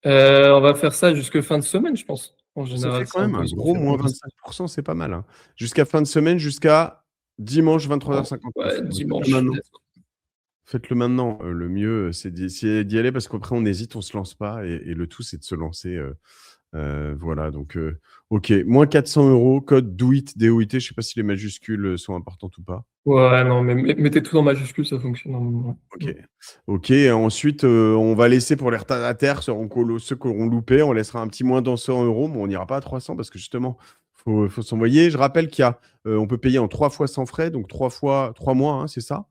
On va faire ça jusque fin de semaine, je pense. En Ça fait général, c'est quand un même peu un ce qu'on gros fait pour moins le lancement. 25%, c'est pas mal, hein. Jusqu'à fin de semaine, jusqu'à dimanche Ouais, 23h59. Donc, faites-le dimanche. maintenant. Faites-le maintenant. Le mieux, c'est d'y aller parce qu'après, on hésite, on se lance pas. Et le tout, c'est de se lancer. Voilà, donc, ok. Moins 400 €, code DOIT, D-O-I-T. Je sais pas si les majuscules sont importantes ou pas. Ouais, non, mais mettez tout en majuscule, ça fonctionne normalement. Ok. Ok. Et ensuite, on va laisser pour les retardataires, ceux qui auront loupé, on laissera un petit moins dans 100 €. Mais on n'ira pas à 300 parce que justement, faut s'envoyer. Je rappelle on peut payer en 3 fois sans frais, donc 3 fois 3 mois, hein, c'est ça?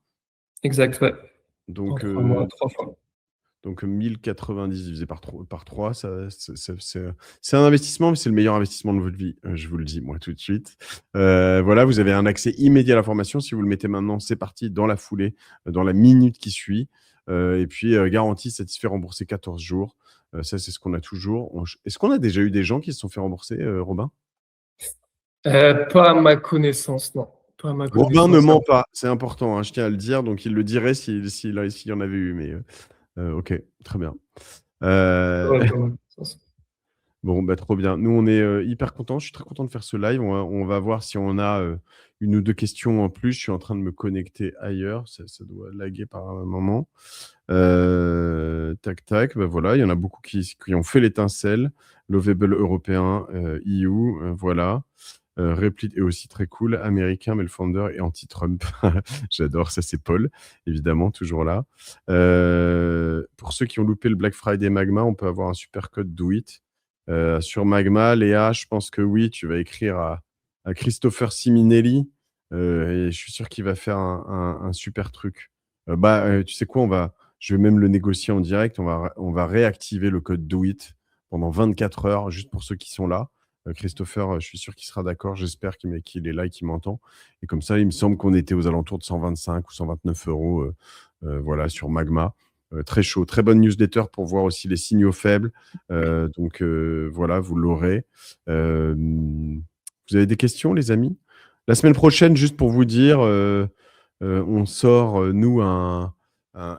Exact, ouais. En Donc, 3 mois, 3 fois. 1090 divisé par 3, c'est un investissement, mais c'est le meilleur investissement de votre vie. Je vous le dis, moi, tout de suite. Voilà, vous avez un accès immédiat à la formation. Si vous le mettez maintenant, c'est parti dans la foulée, dans la minute qui suit. Et puis, garantie, satisfait, remboursé 14 jours. Ça, c'est ce qu'on a toujours. Est-ce qu'on a déjà eu des gens qui se sont fait rembourser, Robin? Pas à ma connaissance, non. Pas à ma Robin ne connaissance. ment pas, c'est important, hein, je tiens à le dire. Donc, il le dirait s'il y en avait eu. Mais ok, très bien. Ouais, pas à ma connaissance. Bon, bah, trop bien. Nous, on est hyper contents. Je suis très content de faire ce live. On va voir si on a une ou deux questions en plus. Je suis en train de me connecter ailleurs. Ça doit laguer par un moment. Tac, tac. Bah, voilà, il y en a beaucoup qui ont fait l'étincelle. Lovable européen, EU, voilà. Replit est aussi très cool. Américain, mais le founder est anti-Trump. J'adore, ça c'est Paul, évidemment, toujours là. Pour ceux qui ont loupé le Black Friday Magma, on peut avoir un super code DOIT. Sur Magma, Léa, je pense que oui, tu vas écrire à Christopher Siminelli et je suis sûr qu'il va faire un super truc. Tu sais quoi, je vais même le négocier en direct. On va réactiver le code DOIT pendant 24 heures, juste pour ceux qui sont là. Christopher, je suis sûr qu'il sera d'accord. J'espère qu'il est là et qu'il m'entend. Et comme ça, il me semble qu'on était aux alentours de 125 ou 129 € voilà, sur Magma. Très chaud. Très bonne newsletter pour voir aussi les signaux faibles. Donc, voilà, vous l'aurez. Vous avez des questions, les amis? La semaine prochaine, juste pour vous dire, on sort, nous,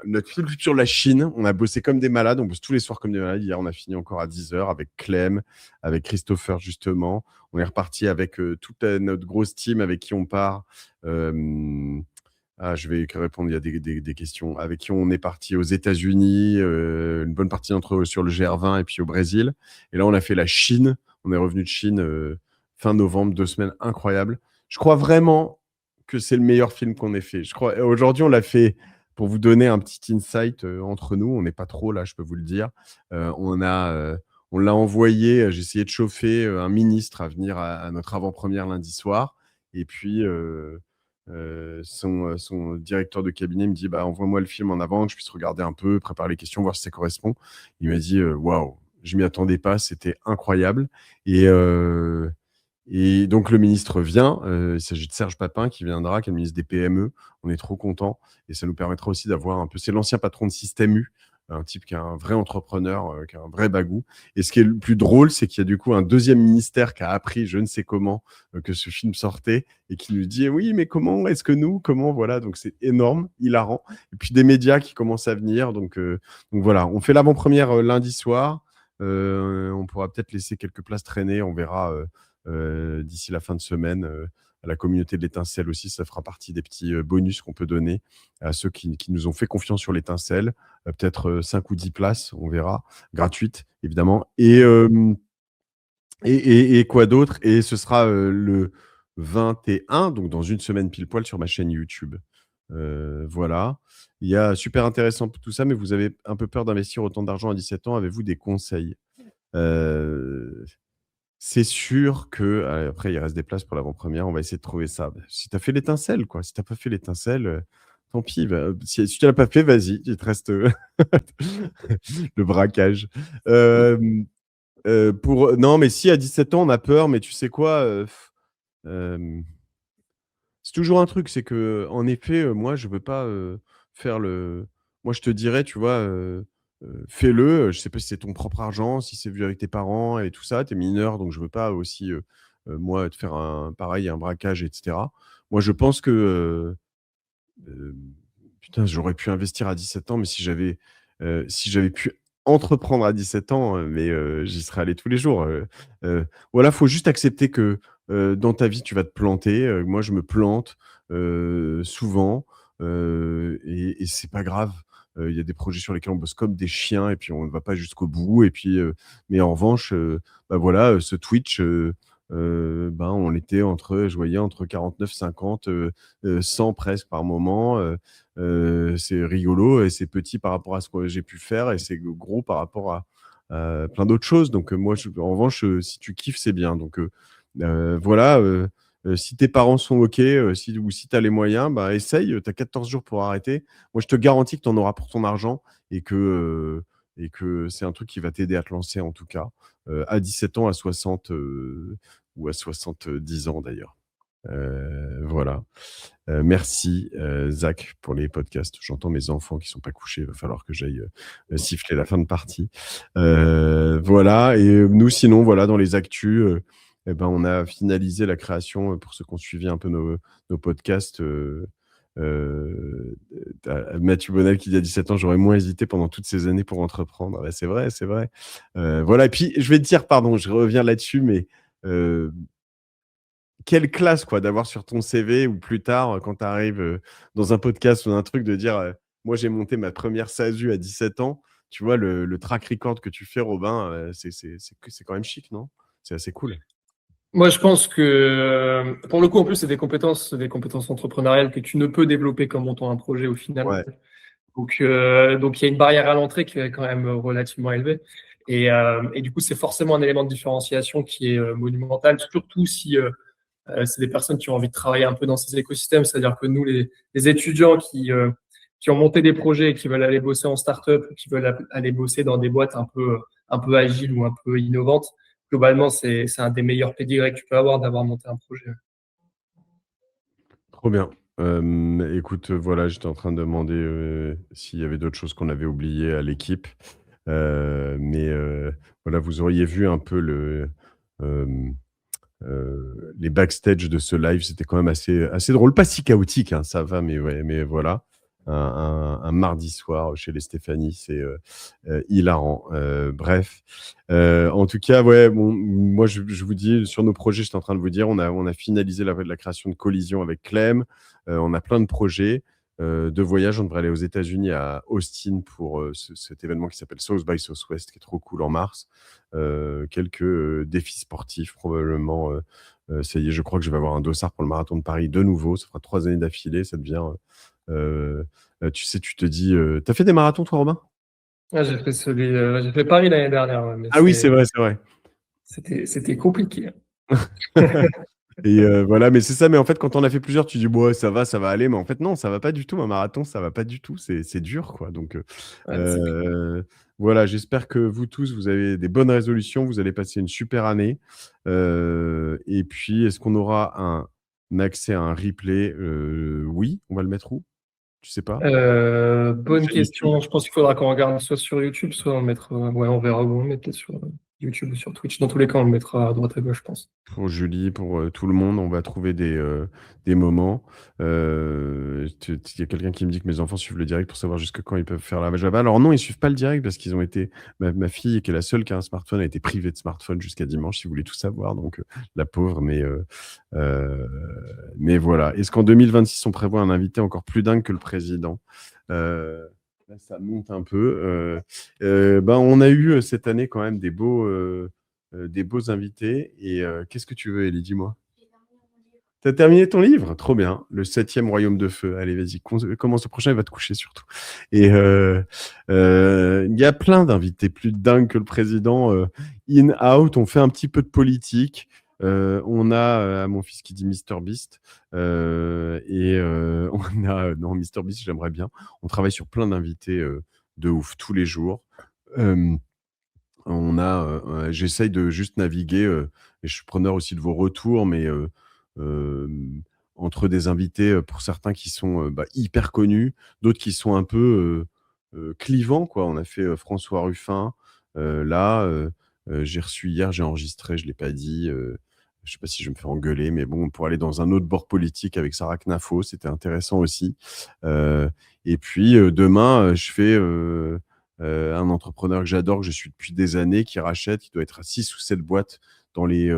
notre film sur la Chine. On a bossé comme des malades. On bosse tous les soirs comme des malades. Hier, on a fini encore à 10h avec Clem, avec Christopher, justement. On est reparti avec toute notre grosse team avec qui on part. Je vais répondre, il y a des questions. Avec qui on est parti aux États-Unis, une bonne partie d'entre eux sur le GR20 et puis au Brésil. Et là, on a fait la Chine. On est revenu de Chine fin novembre, 2 semaines incroyables. Je crois vraiment que c'est le meilleur film qu'on ait fait. Aujourd'hui, on l'a fait pour vous donner un petit insight entre nous. On n'est pas trop là, je peux vous le dire. On l'a envoyé, j'ai essayé de chauffer un ministre à venir à notre avant-première lundi soir. Et puis, son directeur de cabinet me dit envoie-moi le film en avant, que je puisse regarder un peu, préparer les questions, voir si ça correspond. Il m'a dit waouh, je m'y attendais pas, c'était incroyable. Et donc le ministre vient, il s'agit de Serge Papin qui viendra, qui est le ministre des PME. On est trop contents et ça nous permettra aussi d'avoir un peu. C'est l'ancien patron de Système U, un type qui est un vrai entrepreneur, qui a un vrai bagou. Et ce qui est le plus drôle, c'est qu'il y a du coup un deuxième ministère qui a appris, je ne sais comment, que ce film sortait et qui nous dit oui, mais comment est-ce que comment voilà. Donc c'est énorme, hilarant. Et puis des médias qui commencent à venir. Donc voilà, on fait l'avant-première lundi soir. On pourra peut-être laisser quelques places traîner. On verra d'ici la fin de semaine la communauté de l'étincelle aussi. Ça fera partie des petits bonus qu'on peut donner à ceux qui nous ont fait confiance sur l'étincelle. Peut-être 5 ou 10 places, on verra, gratuites évidemment. Et quoi d'autre? Et ce sera le 21, donc dans une semaine pile poil sur ma chaîne YouTube. Voilà. Il y a super intéressant tout ça, mais vous avez un peu peur d'investir autant d'argent à 17 ans. Avez-vous des conseils? C'est sûr que après il reste des places pour l'avant-première. On va essayer de trouver ça. Si tu as fait l'étincelle, quoi. Si tu n'as pas fait l'étincelle, tant pis. Si tu l'as pas fait, vas-y. Il te reste le braquage. Non, mais si à 17 ans on a peur, mais tu sais quoi, c'est toujours un truc, c'est que en effet, moi je veux pas faire le. Moi je te dirais, tu vois, fais-le. Je sais pas si c'est ton propre argent, si c'est vu avec tes parents et tout ça. Tu es mineur, donc je veux pas aussi moi te faire pareil, un braquage, etc. Moi je pense que Heu, putain, j'aurais pu investir à 17 ans, mais si j'avais pu entreprendre à 17 ans, mais j'y serais allé tous les jours, voilà, faut juste accepter que, dans ta vie, tu vas te planter. Moi, je me plante, souvent, et c'est pas grave. Il y a des projets sur lesquels on bosse comme des chiens et puis on ne va pas jusqu'au bout et puis, mais en revanche, bah, voilà, ce Twitch, ben, je voyais entre 49-50, 100 presque par moment. C'est rigolo et c'est petit par rapport à ce que j'ai pu faire et c'est gros par rapport à plein d'autres choses. Donc, moi, en revanche, si tu kiffes, c'est bien. Donc, voilà, si tes parents sont OK, ou si tu as les moyens, bah, essaye. Tu as 14 jours pour arrêter. Moi, je te garantis que tu en auras pour ton argent et que c'est un truc qui va t'aider à te lancer en tout cas, à 17 ans, à 60 ou à 70 ans d'ailleurs. Voilà. Merci Zach pour les podcasts. J'entends mes enfants qui sont pas couchés. Il va falloir que j'aille siffler la fin de partie. Voilà. Et nous, sinon, voilà, dans les actus, eh ben, on a finalisé la création pour ceux qui ont suivi un peu nos podcasts. Mathieu Bonnel qui dit à 17 ans, j'aurais moins hésité pendant toutes ces années pour entreprendre. Ouais, c'est vrai, c'est vrai. Voilà. Et puis, je vais te dire, pardon, je reviens là-dessus, mais quelle classe quoi d'avoir sur ton CV ou plus tard quand tu arrives dans un podcast ou un truc de dire moi j'ai monté ma première SASU à 17 ans. Tu vois le track record que tu fais, Robin, c'est quand même chic, non? C'est assez cool. Moi, je pense que, pour le coup, en plus, c'est des compétences entrepreneuriales que tu ne peux développer qu'en montant un projet au final. Ouais. Donc, il y a une barrière à l'entrée qui est quand même relativement élevée. Et du coup, c'est forcément un élément de différenciation qui est monumental, surtout si c'est des personnes qui ont envie de travailler un peu dans ces écosystèmes. C'est-à-dire que nous, les étudiants qui ont monté des projets et qui veulent aller bosser en start-up, qui veulent aller bosser dans des boîtes un peu agiles ou un peu innovantes, globalement, c'est un des meilleurs pédigrés que tu peux avoir d'avoir monté un projet. Trop bien. Écoute, voilà, j'étais en train de demander s'il y avait d'autres choses qu'on avait oubliées à l'équipe. Mais voilà, vous auriez vu un peu les backstage de ce live, c'était quand même assez drôle. Pas si chaotique, hein, ça va, mais ouais, mais voilà. Un mardi soir chez les Stéphanie, c'est hilarant. Bref. En tout cas, ouais, bon, moi, je vous dis, sur nos projets, j'étais en train de vous dire, on a finalisé la création de Collision avec Clem. On a plein de projets de voyage. On devrait aller aux États-Unis, à Austin, pour cet événement qui s'appelle South by Southwest, qui est trop cool en mars. Quelques défis sportifs, probablement. Ça y est, je crois que je vais avoir un dossard pour le marathon de Paris de nouveau. Ça fera 3 années d'affilée. Ça devient. Tu sais, tu te dis. T'as fait des marathons, toi, Robin? Ah, j'ai fait Paris l'année dernière, ouais, mais Ah oui, c'est vrai, c'est vrai. c'était compliqué. Et voilà, mais c'est ça. Mais en fait, quand on a fait plusieurs, tu dis, bon, ouais, ça va aller. Mais en fait, non, ça va pas du tout. Un marathon, ça va pas du tout. C'est dur, quoi. Donc, voilà, j'espère que vous tous, vous avez des bonnes résolutions. Vous allez passer une super année. Et puis, est-ce qu'on aura un accès à un replay? Oui, on va le mettre où? Tu sais pas? Bonne Chaîne YouTube? question. Je pense qu'il faudra qu'on regarde soit sur YouTube, soit on mettre. Ouais, on verra où on met peut-être sur. YouTube ou sur Twitch. Dans tous les cas, on le mettra à droite à gauche, je pense. Pour Julie, pour tout le monde, on va trouver des moments. Il y a quelqu'un qui me dit que mes enfants suivent le direct pour savoir jusque quand ils peuvent faire la Java. Alors non, ils suivent pas le direct parce qu'ils ont été. Ma fille, qui est la seule qui a un smartphone, a été privée de smartphone jusqu'à dimanche, si vous voulez tout savoir. Donc la pauvre, mais voilà. Est-ce qu'en 2026, on prévoit un invité encore plus dingue que le président? Là, ça monte un peu. On a eu cette année quand même des beaux invités. Et qu'est-ce que tu veux, Ellie? Dis-moi. T'as terminé ton livre? Trop bien. Le 7e Royaume de Feu. Allez, vas-y, commence le prochain, il va te coucher surtout. Et il y a plein d'invités plus dingues que le président. In, out, on fait un petit peu de politique. On a mon fils qui dit Mr Beast. On a... Non, Mr Beast, j'aimerais bien. On travaille sur plein d'invités de ouf tous les jours. J'essaye de juste naviguer, et je suis preneur aussi de vos retours, mais entre des invités, pour certains qui sont hyper connus, d'autres qui sont un peu clivants, quoi. On a fait François Ruffin. J'ai reçu hier, j'ai enregistré, je ne l'ai pas dit. Je ne sais pas si je me fais engueuler, mais bon, pour aller dans un autre bord politique avec Sarah Knafo, c'était intéressant aussi. Et puis demain, je fais un entrepreneur que j'adore, que je suis depuis des années, qui rachète, il doit être à 6 ou 7 boîtes dans les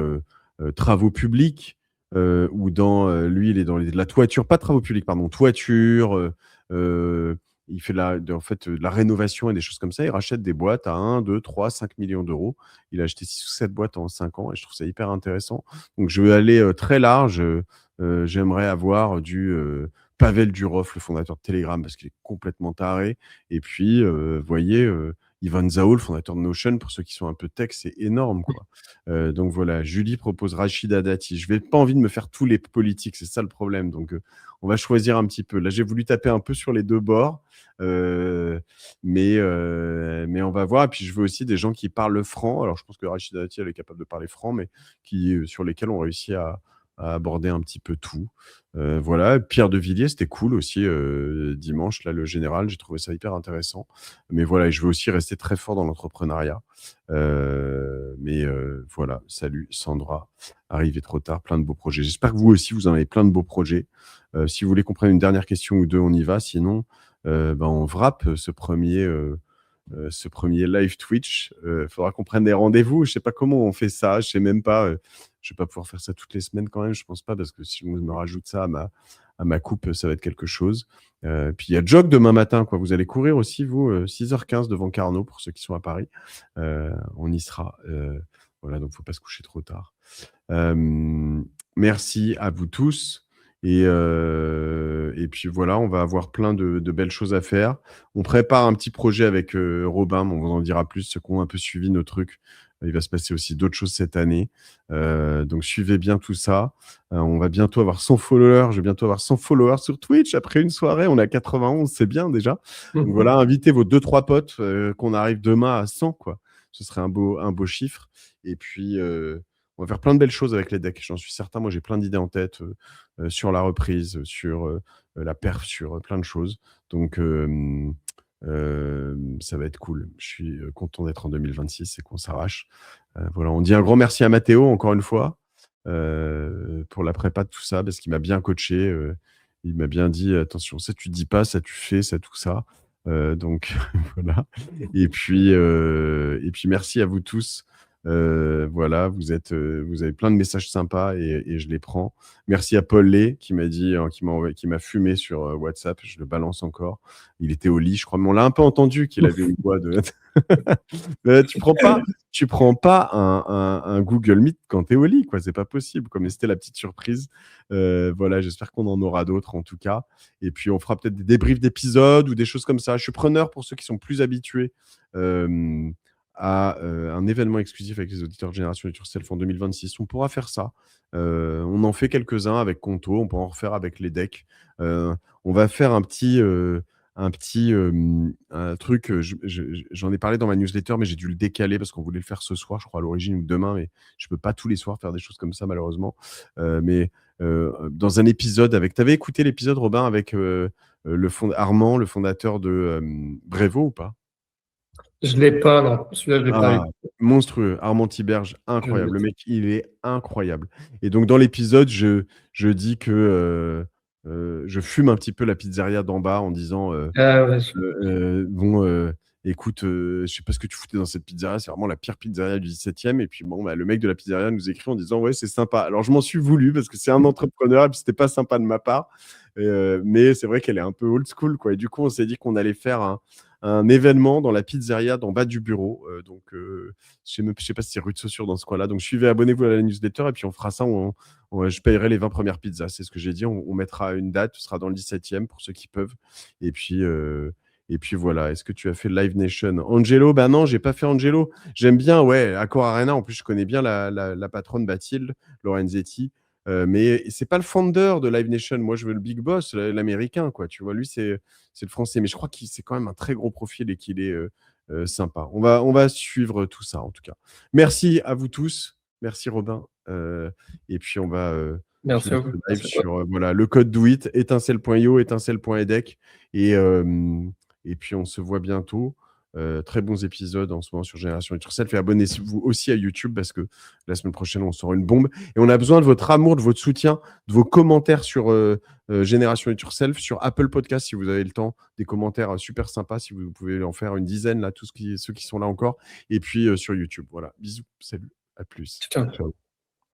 travaux publics, ou lui, il est dans la toiture, pas travaux publics, pardon, toiture. Il fait de la rénovation et des choses comme ça. Il rachète des boîtes à 1, 2, 3, 5 millions d'euros. Il a acheté 6 ou 7 boîtes en 5 ans et je trouve ça hyper intéressant. Donc, je vais aller très large. J'aimerais avoir du Pavel Durov, le fondateur de Telegram, parce qu'il est complètement taré. Et puis, vous voyez, Ivan Zao, le fondateur de Notion, pour ceux qui sont un peu tech, c'est énorme, quoi. Donc voilà, Julie propose Rachida Dati. Je n'ai pas envie de me faire tous les politiques, c'est ça le problème. Donc, on va choisir un petit peu. Là, j'ai voulu taper un peu sur les deux bords, mais on va voir. Et puis, je veux aussi des gens qui parlent franc. Alors, je pense que Rachida Dati, elle est capable de parler franc, mais sur lesquels on réussit à aborder un petit peu tout. Voilà, Pierre de Villiers, c'était cool aussi dimanche, là, le général, j'ai trouvé ça hyper intéressant. Mais voilà, je veux aussi rester très fort dans l'entrepreneuriat. Voilà, salut Sandra, arrivé trop tard, plein de beaux projets. J'espère que vous aussi, vous en avez plein de beaux projets. Si vous voulez qu'on prenne une dernière question ou deux, on y va. Sinon, on wrap ce premier live Twitch. Faudra qu'on prenne des rendez-vous. Je sais pas comment on fait ça. Je sais même pas. Je vais pas pouvoir faire ça toutes les semaines quand même. Je pense pas, parce que si je me rajoute ça à ma coupe, ça va être quelque chose. Puis il y a jog demain matin, quoi. Vous allez courir aussi, vous, 6h15 devant Carnot, pour ceux qui sont à Paris. On y sera. Voilà, donc faut pas se coucher trop tard. Merci à vous tous. Et puis voilà, on va avoir plein de belles choses à faire. On prépare un petit projet avec Robin, mais on vous en dira plus. Ceux qui ont un peu suivi nos trucs, il va se passer aussi d'autres choses cette année. Donc suivez bien tout ça. On va bientôt avoir 100 followers. Je vais bientôt avoir 100 followers sur Twitch. Après une soirée, on est à 91, c'est bien déjà. Donc voilà, invitez vos 2-3 potes, qu'on arrive demain à 100, quoi. Ce serait un beau chiffre. Et puis, on va faire plein de belles choses avec les decks, j'en suis certain. Moi, j'ai plein d'idées en tête sur la reprise, sur la perf, sur plein de choses. Donc, ça va être cool. Je suis content d'être en 2026 et qu'on s'arrache. Voilà, on dit un grand merci à Mathéo, encore une fois, pour la prépa de tout ça, parce qu'il m'a bien coaché. Il m'a bien dit, attention, ça tu dis pas, ça tu fais, ça tout ça. Donc, voilà. Et puis, merci à vous tous. Voilà, vous avez plein de messages sympas et je les prends. Merci à Paul Lé qui m'a dit, qui m'a fumé sur WhatsApp. Je le balance encore. Il était au lit, je crois, mais on l'a un peu entendu qu'il avait une voix de. Tu prends pas un Google Meet quand tu es au lit, quoi. C'est pas possible. Comme c'était la petite surprise. Voilà, j'espère qu'on en aura d'autres en tout cas. Et puis on fera peut-être des débriefs d'épisodes ou des choses comme ça. Je suis preneur pour ceux qui sont plus habitués. À un événement exclusif avec les auditeurs de Génération It Yourself en 2026. On pourra faire ça. On en fait quelques-uns avec Conto, on peut en refaire avec les decks. On va faire un truc, j'en ai parlé dans ma newsletter, mais j'ai dû le décaler parce qu'on voulait le faire ce soir, je crois, à l'origine, ou demain, mais je peux pas tous les soirs faire des choses comme ça, malheureusement. Dans un épisode avec... T'avais écouté l'épisode, Robin, avec Armand, le fondateur de Brevo, ou pas? Je l'ai pas, non. Celui-là, je l'ai pas Ah, vu. monstrueux. Armand Tiberge, Je vais le incroyable. Le mettre. mec, il est incroyable. Et donc, dans l'épisode, je dis que je fume un petit peu la pizzeria d'en bas en disant Ah ouais, bon, écoute, je sais pas ce que tu foutais dans cette pizzeria, c'est vraiment la pire pizzeria du 17e. Et puis, bon, bah, le mec de la pizzeria nous écrit en disant ouais, c'est sympa. Alors, je m'en suis voulu parce que c'est un entrepreneur et puis c'était pas sympa de ma part. Mais c'est vrai qu'elle est un peu old school, quoi. Et du coup, on s'est dit qu'on allait faire un événement dans la pizzeria d'en bas du bureau. Je sais pas si c'est rue de Saussure dans ce coin-là. Donc, suivez, abonnez-vous à la newsletter et puis on fera ça. Je payerai les 20 premières pizzas. C'est ce que j'ai dit. On mettra une date. Ce sera dans le 17e pour ceux qui peuvent. Et puis voilà. Est-ce que tu as fait Live Nation? Angelo? Bah non, j'ai pas fait Angelo. J'aime bien, ouais, Accor Arena. En plus, je connais bien la patronne Bathilde Lorenzetti. Mais c'est pas le founder de Live Nation. Moi, je veux le big boss, l'américain, quoi. Tu vois, lui, c'est le français. Mais je crois qu'il c'est quand même un très gros profil et qu'il est sympa. On va suivre tout ça, en tout cas. Merci à vous tous. Merci, Robin. Et puis, on va merci à finir vous. ce live Merci à toi. sur voilà, le code do it, étincelle.io, étincelle.edec. Et puis, on se voit bientôt. Très bons épisodes en ce moment sur Génération It Yourself. Et abonnez-vous aussi à YouTube parce que la semaine prochaine, on sort une bombe. Et on a besoin de votre amour, de votre soutien, de vos commentaires sur Génération It Yourself, sur Apple Podcast si vous avez le temps. Des commentaires super sympas si vous pouvez en faire une dizaine, là, ceux qui sont là encore. Et puis sur YouTube. Voilà. Bisous. Salut. À plus. Ciao. Ciao.